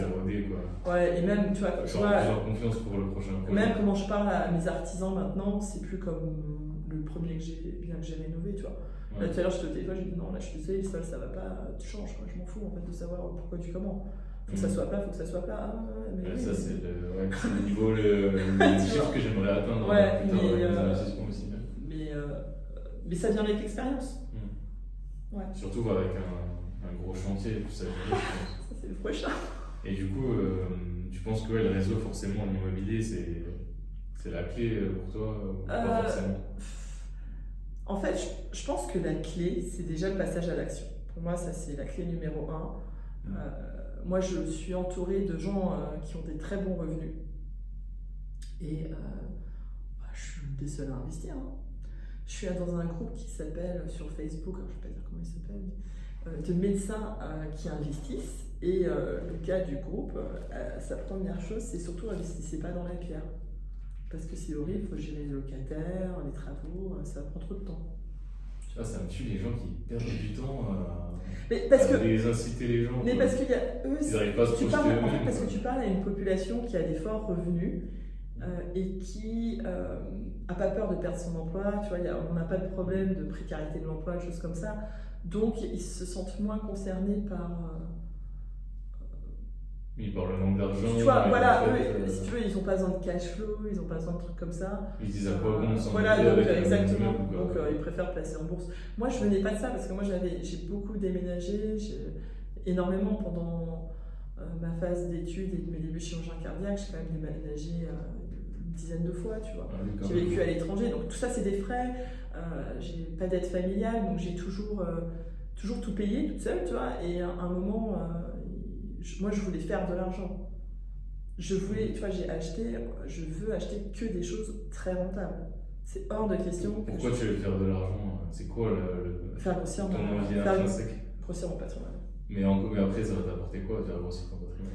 Ouais, et même tu vois, confiance pour le prochain projet. Même comment je parle à mes artisans maintenant, c'est plus comme le premier bien que j'ai rénové, tu vois. Là, tout à l'heure, je te téléphone, j'ai dit non, là je suis désolée, le sol ça va pas, tu changes, quoi. Je m'en fous en fait de savoir pourquoi du comment. Faut que ça soit plat, faut que ça soit plat. Ça, c'est le niveau, le chiffre que j'aimerais atteindre. Mais ça vient avec l'expérience. Surtout avec un gros chantier, tout ça. Ça, c'est le prochain. Et du coup, tu penses que le réseau, forcément, en immobilier, c'est la clé pour toi ou pas forcément? En fait, je pense que la clé, c'est déjà le passage à l'action. Pour moi, ça, c'est la clé numéro 1. Moi, je suis entourée de gens qui ont des très bons revenus. Et je suis une des seules à investir. Je suis dans un groupe qui s'appelle, sur Facebook, alors je ne vais pas dire comment il s'appelle, de médecins qui investissent. Et le gars du groupe, sa première chose, c'est surtout investissez pas dans la pierre. Parce que c'est horrible, il faut gérer les locataires, les travaux, ça prend trop de temps. Tu vois, ça me tue les gens qui perdent du temps Mais parce que, les inciter les gens. mais quoi. parce qu'il y a eux, Ils n'arrivent pas à se tu projeter parles, en fait, eux-mêmes. parce que tu parles à une population qui a des forts revenus et qui a pas peur de perdre son emploi. Tu vois, on n'a pas de problème de précarité de l'emploi, des choses comme ça. Donc ils se sentent moins concernés par. Ils parlent le manque d'argent. Tu vois, et voilà, en eux, fait, si tu veux, ils n'ont pas besoin de cash flow, ils n'ont pas besoin de trucs comme ça. ils se disent à quoi bon s'endetter Voilà, donc avec un exactement. immeuble, quoi. Donc ils préfèrent placer en bourse. Moi, je venais pas de ça parce que moi, j'ai beaucoup déménagé, énormément pendant ma phase d'études et de mes débuts chirurgien cardiaque. J'ai quand même déménagé une dizaine de fois, tu vois. Ah oui, quand J'ai même. vécu à l'étranger, donc tout ça, c'est des frais. J'ai pas d'aide familiale, donc j'ai toujours tout payé toute seule, tu vois. Et à un moment, moi, je voulais faire de l'argent. Je voulais, tu vois, je veux acheter que des choses très rentables. C'est hors de question. Pourquoi tu veux faire de l'argent? C'est quoi faire grossir ton mon envie intrinsèque? patrimoine. Mais après, ça va t'apporter quoi de faire grossir ton patrimoine?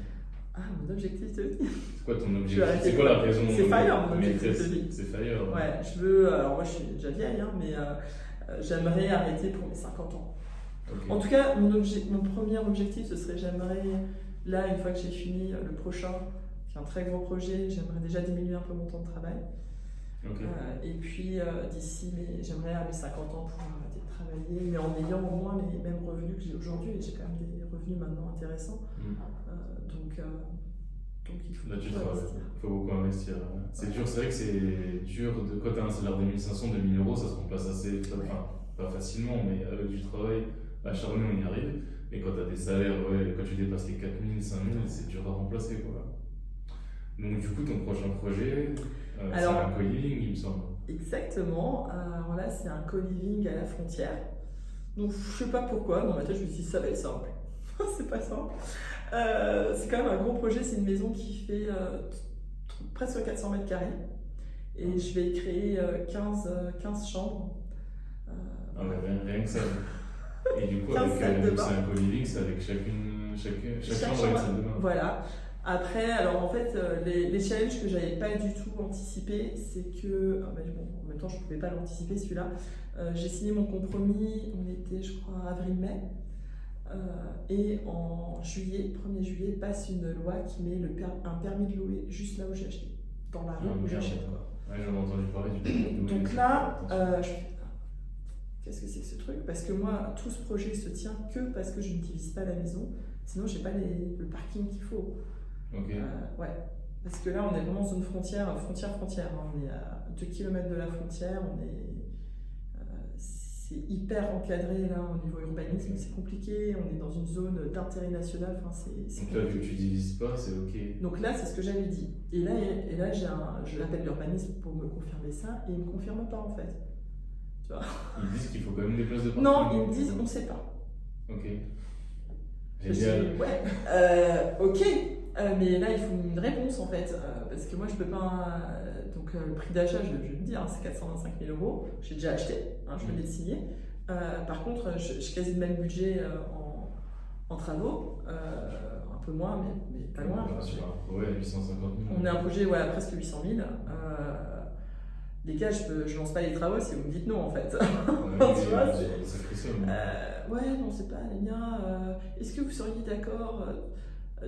Ah, mon objectif de vie. C'est quoi ton Je vais objectif? arrêter. C'est quoi la raison? C'est Fire, mon objectif maîtresse? de vie. C'est Fire. Ouais, je veux. Alors, moi, je suis déjà vieille, hein, mais j'aimerais arrêter pour mes 50 ans. Ok. En tout cas, mon premier objectif, ce serait j'aimerais, là, une fois que j'ai fini le prochain, qui est un très gros projet, j'aimerais déjà diminuer un peu mon temps de travail. Ok. Et puis, j'aimerais à mes 50 ans pouvoir arrêter de travailler, mais en ayant au moins les mêmes revenus que j'ai aujourd'hui. Et j'ai quand même des revenus maintenant intéressants. Donc il faut Là, tu beaucoup travailles. investir. Il faut beaucoup investir. C'est dur, c'est vrai que c'est dur. Quand tu as un salaire de 1500, 2000 euros, ça se remplace assez. Enfin, pas facilement, mais avec du travail acharné, on y arrive. Mais quand tu as des salaires, quand tu dépasses les 4000, 5000, c'est dur à remplacer, quoi. Donc, du coup, ton prochain projet, c'est Alors, un co-living, il me semble. Exactement. Alors là, c'est un co-living à la frontière. Donc, je sais pas pourquoi. Dans ma tête, je me suis dit, ça va être simple. C'est pas simple. C'est quand même un gros projet. C'est une maison qui fait presque 400 mètres carrés. Et je vais créer 15 chambres. Ah, mais rien que ça. Et du coup, 15 salles de bain. c'est un co-living, c'est avec chaque chambre avec salle de bain. Voilà. Après, alors en fait, les challenges que j'avais pas du tout anticipés, c'est que, en même temps, je pouvais pas l'anticiper celui-là. J'ai signé mon compromis, on était, je crois, avril-mai. Et en juillet, 1er juillet, passe une loi qui met un permis de louer juste là où j'ai acheté, dans la rue où j'achète. Ouais, j'en ai entendu parler du permis de louer. Donc là, qu'est-ce que c'est que ce truc? Parce que moi, tout ce projet se tient que parce que je n'utilise pas la maison. Sinon, j'ai pas le parking qu'il faut. Ok. Ouais. Parce que là, on est vraiment zone frontière. Hein. On est à 2 km de la frontière. C'est hyper encadré là au niveau urbanisme. C'est compliqué. On est dans une zone d'intérêt national. Enfin, Donc là, vu que tu divises pas, c'est ok. Donc là, c'est ce que j'avais dit. Et là, je l'appelle l'urbanisme pour me confirmer ça. Et il me confirme pas en fait. Tu vois? Ils disent qu'il faut quand même des places de parking. Non, ils me disent on sait pas. Ok. Je dis, Génial. ouais, ok, mais là il faut une réponse en fait, parce que moi je peux pas. Donc le prix d'achat, je vais le dire, hein, c'est 425 000 €. J'ai déjà acheté, hein, je venais de signer. Par contre, j'ai quasi le même budget en travaux, un peu moins, mais pas loin. Ouais, 850 000. On est un projet à presque 800 000. Les gars, je lance pas les travaux si vous me dites non en fait. Ouais, Tu vois, c'est sacré somme. Ouais, non, c'est pas les miens. Est-ce que vous seriez d'accord?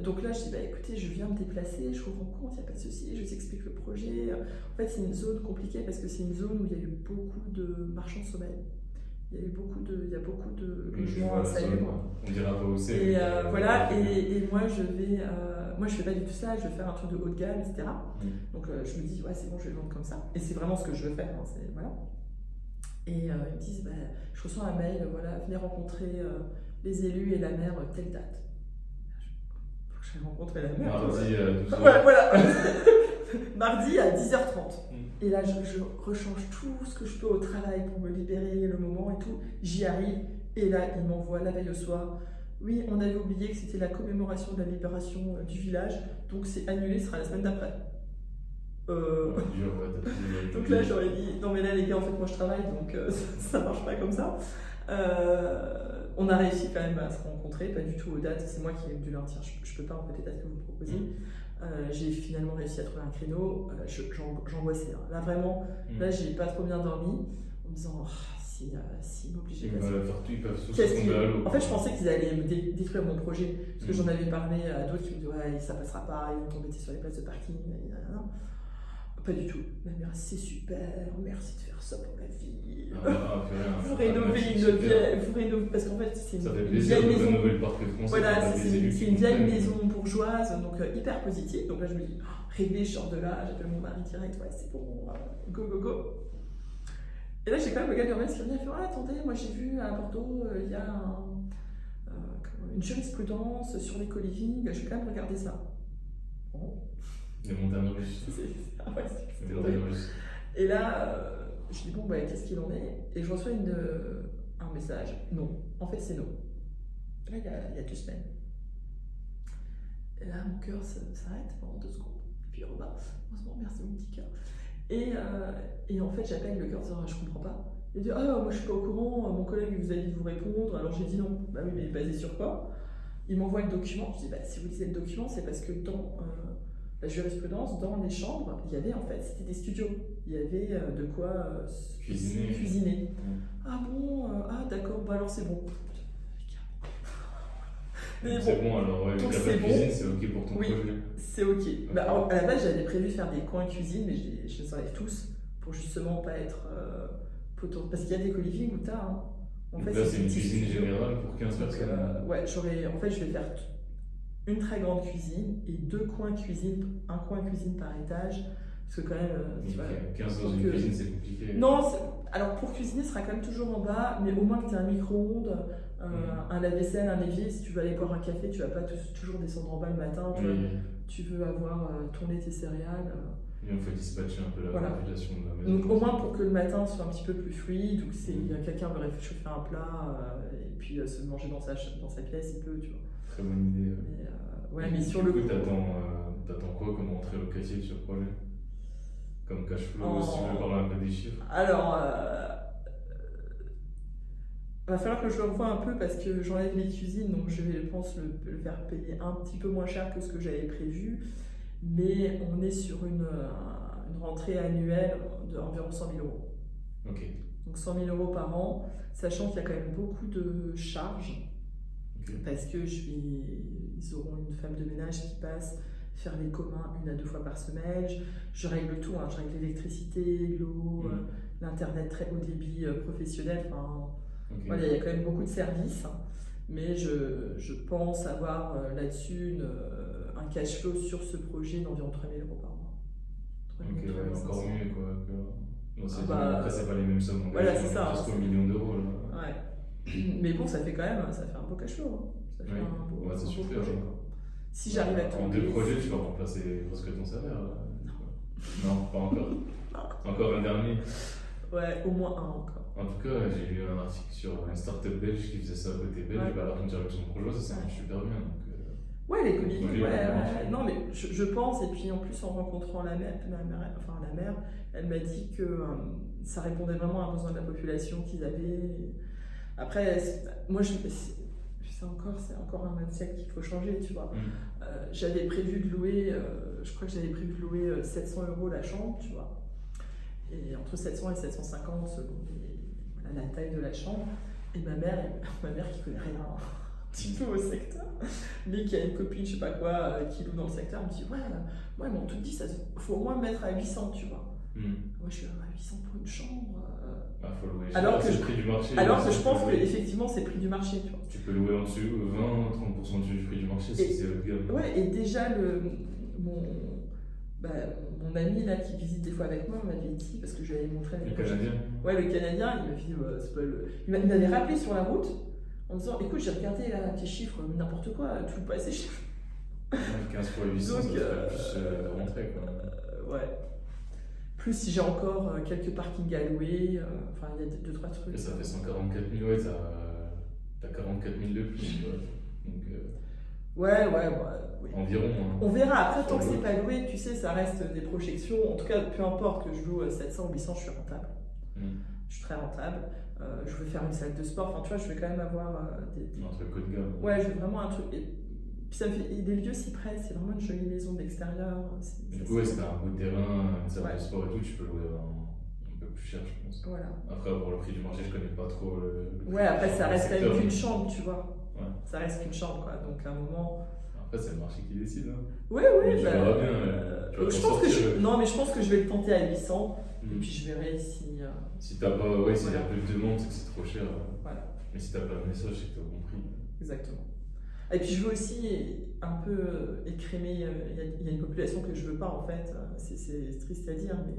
Donc là, je dis, écoutez, je viens me déplacer, je vous rends compte, il n'y a pas de souci, je vous explique le projet. En fait, c'est une zone compliquée parce que c'est une zone où il y a eu beaucoup de marchands de sommeil. Il y a beaucoup de logements insalubres. On dira pas où c'est. Et voilà, et moi, je fais pas du tout ça, je veux faire un truc de haut de gamme, etc. Donc je me dis, ouais, c'est bon, je vais le vendre comme ça. Et c'est vraiment ce que je veux faire. Hein, voilà. Et ils me disent, je reçois un mail, voilà, venez rencontrer les élus et la maire telle date. Je vais rencontrer la maire. Mardi à 12h. Ouais, voilà. Mardi à 10h30. Et là, je rechange tout ce que je peux au travail pour me libérer le moment et tout. J'y arrive. Et là, il m'envoie la veille au soir. Oui, on avait oublié que c'était la commémoration de la libération du village. Donc c'est annulé, ce sera la semaine d'après. Donc là, j'aurais dit, non mais là les gars, en fait moi je travaille, donc ça marche pas comme ça. On a réussi quand même à se rencontrer, pas du tout aux dates, c'est moi qui ai dû leur dire, je peux pas en fait les dates que vous proposez. J'ai finalement réussi à trouver un créneau, j'angoissais. Là vraiment, là j'ai pas trop bien dormi, en me disant, si s'ils m'obligeaient Ils à passer. peuvent tous Qu'est-ce tomber à l'eau. En fait, je pensais qu'ils allaient me détruire mon projet. Parce que j'en avais parlé à d'autres qui me disaient ouais, ça passera pas, ils vont tomber sur les places de parking. Non. Pas du tout. Ma mère, c'est super, merci de faire ça pour la vie. Vous rénovez parce qu'en fait, c'est ça fait une plaisir vieille de maison. rénover le parc français. Voilà, c'est une vieille maison bourgeoise, donc hyper positive. Donc là, je me dis, réglé, je sors de là, j'appelle mon mari direct, ouais, c'est bon, go, go, go. Et là, j'ai quand même le gars de l'urbanisme qui vient et fait ah, attendez, moi j'ai vu à Bordeaux, il y a une jurisprudence sur les co-living, je vais quand même regarder ça. Bon. Les montagnes russes. C'était horrible. Et là, je dis bon, bah, qu'est-ce qu'il en est? Et je reçois un message. Non, en fait, c'est non. Là, il y a 2 semaines. Et là, mon cœur s'arrête pendant 2 secondes. Et puis il repart. Heureusement, merci mon petit cœur. Et en fait, j'appelle le cœur en disant je comprends pas. Il dit ah, moi je suis pas au courant, mon collègue vous a dit de vous répondre. Alors j'ai dit non. Bah oui, mais basé sur quoi? Il m'envoie le document. Je dis bah si vous lisez le document, c'est parce que dans la jurisprudence, dans les chambres, il y avait en fait, c'était des studios. Il y avait de quoi cuisiner. Ah bon, ah d'accord, bah alors c'est bon. Mais c'est bon alors, ouais, donc la cuisine, c'est ok pour ton projet. C'est ok. Bah, alors, à la base, j'avais prévu de faire des coins cuisine, mais je les enlève tous pour justement pas être poteau. Parce qu'il y a des co-living où t'as. En donc fait, là, c'est une cuisine générale pour 15 personnes. Ouais, en fait, je vais faire une très grande cuisine et 2 coins cuisine, un coin cuisine par étage. Parce que quand même. Tu vois, 15 dans une cuisine, c'est compliqué. Non, alors pour cuisiner, ce sera quand même toujours en bas, mais au moins que tu aies un micro-ondes, un lave-vaisselle, un évier. Si tu veux aller boire un café, tu vas pas toujours descendre en bas le matin. Tu veux avoir ton lait, tes céréales. Et on fait dispatcher un peu la population de la maison. Donc au moins pour que le matin soit un petit peu plus fluide, ou que quelqu'un veut réchauffer un plat et puis se manger dans sa pièce, il peut, tu vois. Très bonne idée. Mais sur le coup, t'attends quoi comme entrée locative sur le projet? Comme cash flow, si tu veux parler un peu des chiffres. Alors, va falloir que je le revoie un peu parce que j'enlève les cuisines, donc je pense le faire payer un petit peu moins cher que ce que j'avais prévu. Mais on est sur une rentrée annuelle d'environ 100 000 euros. Ok. Donc 100 000 euros par an, sachant qu'il y a quand même beaucoup de charges. Okay. Parce que ils auront une femme de ménage qui passe faire les communs 1 à 2 fois par semaine. Je règle tout, je règle l'électricité, l'eau, l'internet très haut débit professionnel. Voilà, il y a quand même beaucoup de services. Mais je pense avoir là-dessus un cash flow sur ce projet d'environ 3 000 euros par mois. Ok, encore mieux quoi. Après, c'est pas les mêmes sommes. Voilà, c'est ça. Presque 1 million d'euros. Là. Ouais. Mais bon, ça fait quand même un beau cash flow. Ça fait un beau projet. Si j'arrive à en 2 projets, tu vas remplacer presque ton salaire. Non, pas encore. Encore un dernier. Ouais, au moins un encore. En tout cas, j'ai lu un article sur une start-up belge qui faisait ça à côté belge. La frontière luxembourgeoise, ça marche super bien. Ouais, les co-living, non, mais je pense, et puis en plus en rencontrant la mère, elle m'a dit que ça répondait vraiment à un besoin de la population qu'ils avaient. Après, moi, c'est encore un mindset qu'il faut changer, tu vois. J'avais prévu de louer, je crois que j'avais prévu de louer 700 € la chambre, tu vois. Et entre 700 et 750 selon la taille de la chambre. Et ma mère qui connaît rien un petit peu au secteur, mais qui a une copine, je sais pas quoi, qui loue dans le secteur, me dit ouais, moi ils m'ont tout dit, faut au moins me mettre à 800, tu vois. Moi je suis à 800 pour une chambre. Faut louer. Alors que c'est le prix du marché. Alors que je pense qu'effectivement c'est le prix du marché, tu vois. Tu peux louer en dessous 20-30% du prix du marché si c'est haut de gamme. Ouais, et déjà mon ami là qui visite des fois avec moi m'avait dit, parce que je lui avais montré le Canadien. Ouais, le Canadien, il m'avait dit il m'avait rappelé sur la route en disant écoute, j'ai regardé là tes chiffres, n'importe quoi, tu loues pas ces chiffres. 15 fois 800, donc, ça serait plus rentré quoi. Ouais. Plus si j'ai encore quelques parkings à louer, enfin il y a 2-3 trucs. Et ça fait 144 000, ouais, t'as 44 000 de plus. Donc, ouais. Environ. On verra. Après, tant que c'est pas loué, tu sais, ça reste des projections. En tout cas, peu importe que je loue 700 ou 800, je suis rentable. Je suis très rentable. Je veux faire une salle de sport. Enfin, tu vois, je vais quand même avoir un truc haut de gamme. Ouais, je veux vraiment un truc. Et puis ça me fait. Et des lieux s'y prêtent. C'est vraiment une jolie maison d'extérieur. Du coup, ouais, si t'as un beau terrain, une salle de sport et tout, tu peux louer peu plus cher, je pense. Voilà. Après, pour le prix du marché, je connais pas trop le prix Ouais, après, du ça reste quand secteur. même qu'une chambre, tu vois. Ouais. Ça reste qu'une chambre, quoi. Donc, à un moment. Après, c'est le marché qui décide. Hein. Oui, Mais oui, tu bah, verras bien. Tu vas je t'en pense que sortir. non, mais je pense que je vais le tenter à 800. Et Mm. puis, je verrai si. Si t'as pas, ouais, s'il y a Voilà. peu de demande, c'est que c'est trop cher. Voilà. Mais si t'as pas de message, c'est que t'as compris. Exactement. Et puis je veux aussi un peu écrémer, il y a une population que je veux pas en fait, c'est triste à dire, mais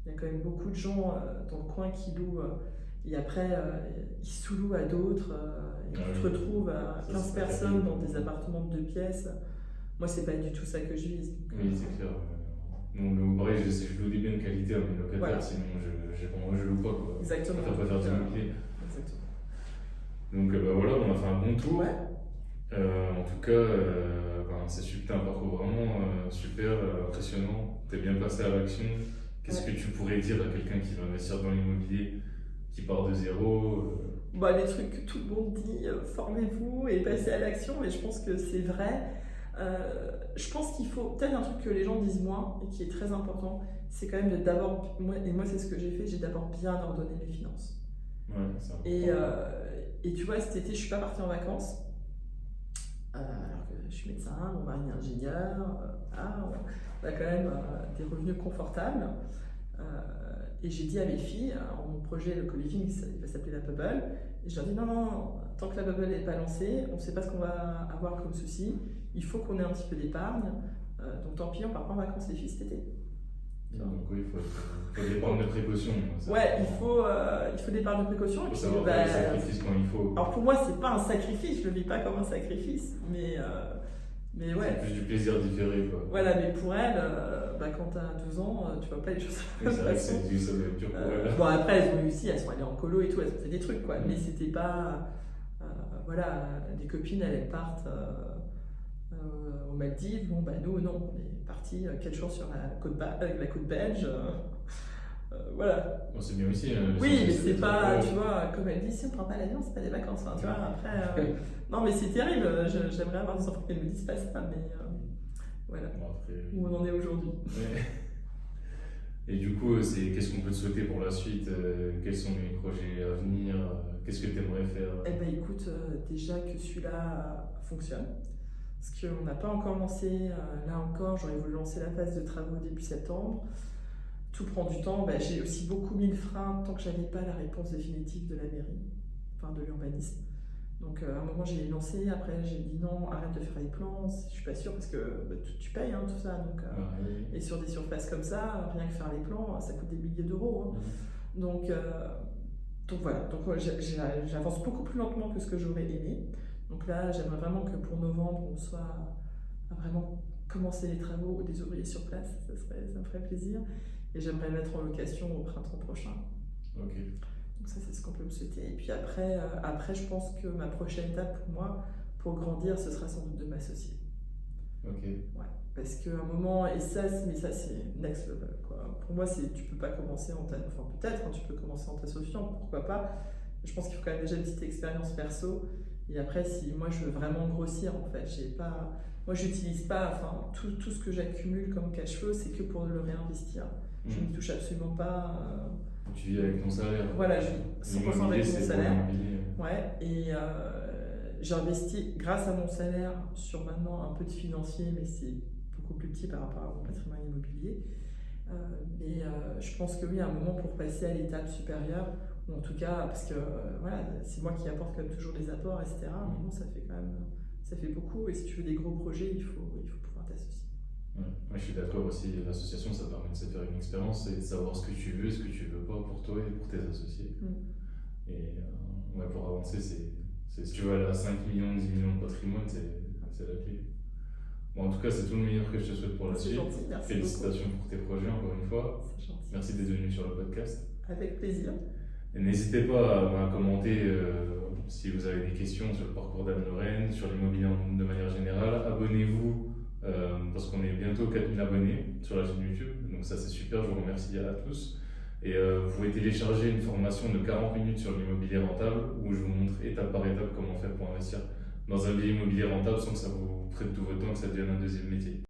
il y a quand même beaucoup de gens dans le coin qui louent, et après ils sous-louent à d'autres, et Ah tu oui. te retrouves à Ça, 15 c'est pas personnes terrible. dans des appartements de 2 pièces. Moi, c'est pas du tout ça que je vise. Oui, c'est clair. Donc, pareil, je loue des biens de qualité à mes locataires, Voilà. sinon je loue pas. Quoi. Exactement. Je préfère faire d'immobilier. Exactement. Donc bah, voilà, on a fait un bon tour. Ouais. En tout cas, c'est super, un parcours vraiment super, impressionnant. Tu es bien passé à l'action. Qu'est-ce que tu pourrais dire à quelqu'un qui veut investir dans l'immobilier, qui part de zéro Bah, les trucs que tout le monde dit, formez-vous et passez à l'action, mais je pense que c'est vrai. Je pense qu'il faut, peut-être un truc que les gens disent moins et qui est très important, c'est quand même de d'abord, moi c'est ce que j'ai d'abord bien ordonner mes finances. Ouais, c'est important. Et tu vois, cet été, je suis pas partie en vacances, alors que je suis médecin, mon mari est ingénieur, on a quand même des revenus confortables. Et j'ai dit à mes filles, alors mon projet, le co-living, il va s'appeler la Bubble, et je leur dis non, tant que la Bubble n'est pas lancée, on ne sait pas ce qu'on va avoir comme souci, il faut qu'on ait un petit peu d'épargne, donc tant pis, on part pas en vacances les filles cet été. Donc oui, il faut dépendre de précautions. Ouais, il faut l'épargne de précaution. Il faut Et puis, savoir faire des sacrifices quand il faut. alors pour moi, c'est pas un sacrifice, je le vis pas comme un sacrifice, mais ouais. C'est plus du plaisir différé, quoi. Voilà, mais pour elle, quand tu as 12 ans, tu vois pas les choses Oui, c'est vrai que ça doit être dur pour elle. Bon, après, elles ont réussi, elles sont allées en colo et tout, elles ont fait des trucs, quoi. Mm. Mais c'était pas. Voilà, des copines, elles partent aux Maldives. Bon, bah, nous, non, on est partis 4 jours sur la côte belge. Voilà. Bon, c'est bien aussi. Oui, mais c'est pas, des tu vois, comme elle dit, si on prend pas l'avion, c'est pas des vacances. Hein, tu vois, après. Non, mais c'est terrible. J'aimerais avoir des enfants qui ne me disent pas ça, mais voilà. Bon, après, Où on en est aujourd'hui. ouais. Et du coup, qu'est-ce qu'on peut te souhaiter pour la suite quels sont les projets à venir qu'est-ce que tu aimerais faire Eh ben écoute, déjà que celui-là fonctionne, parce qu'on n'a pas encore lancé, là encore, j'aurais voulu lancer la phase de travaux début septembre. Tout prend du temps. Ben, j'ai aussi beaucoup mis le frein tant que j'avais pas la réponse définitive de la mairie, enfin de l'urbanisme. Donc à un moment j'ai lancé, après j'ai dit non, arrête de faire les plans, je suis pas sûre parce que tu payes hein, tout ça. Donc, oui. et sur des surfaces comme ça, rien que faire les plans, ça coûte des milliers d'euros. Hein. Mhm. Donc voilà, j'avance beaucoup plus lentement que ce que j'aurais aimé. Donc là, j'aimerais vraiment que pour novembre, on soit à vraiment commencer les travaux des ouvriers sur place, ça me ferait plaisir. Et j'aimerais mettre en location au printemps prochain. Ok. Donc ça, c'est ce qu'on peut me souhaiter. Et puis après, je pense que ma prochaine étape pour moi, pour grandir, ce sera sans doute de m'associer. Ok. Ouais, parce qu'à un moment, et ça, c'est next level, quoi. Pour moi, tu peux pas commencer enfin peut-être, hein, tu peux commencer en t'associant, pourquoi pas. Je pense qu'il faut quand même déjà une petite expérience perso. Et après, si moi je veux vraiment grossir, en fait, moi j'utilise pas, enfin, tout ce que j'accumule comme cash flow, c'est que pour le réinvestir. Je ne touche absolument pas. Tu vis avec ton salaire. Voilà, je vis 100% avec mon salaire. Ouais, et j'investis grâce à mon salaire sur maintenant un peu de financier, mais c'est beaucoup plus petit par rapport à mon patrimoine immobilier. Mais je pense que oui, à un moment pour passer à l'étape supérieure, ou en tout cas, parce que voilà, c'est moi qui apporte comme toujours des apports, etc. Mais bon, ça fait quand même, ça fait beaucoup. Et si tu veux des gros projets, il faut pouvoir t'associer. Ouais. Moi, je suis d'accord aussi. L'association, ça permet de se faire une expérience et de savoir ce que tu veux, ce que tu veux pas pour toi et pour tes associés. Et ouais, pour avancer, si tu veux aller à 5 millions, 10 millions de patrimoine, c'est la clé. Bon, en tout cas, c'est tout le meilleur que je te souhaite pour la suite. Gentil, merci Félicitations beaucoup. pour tes projets, encore une fois. C'est gentil. Merci d'être venu sur le podcast. Avec plaisir. Et n'hésitez pas à commenter si vous avez des questions sur le parcours d'Anne-Lorraine, sur l'immobilier de manière générale. Abonnez-vous parce qu'on est bientôt 4000 abonnés sur la chaîne YouTube. Donc ça c'est super, je vous remercie à tous. Et vous pouvez télécharger une formation de 40 minutes sur l'immobilier rentable où je vous montre étape par étape comment faire pour investir dans un bien immobilier rentable sans que ça vous prenne tout votre temps, que ça devienne un deuxième métier.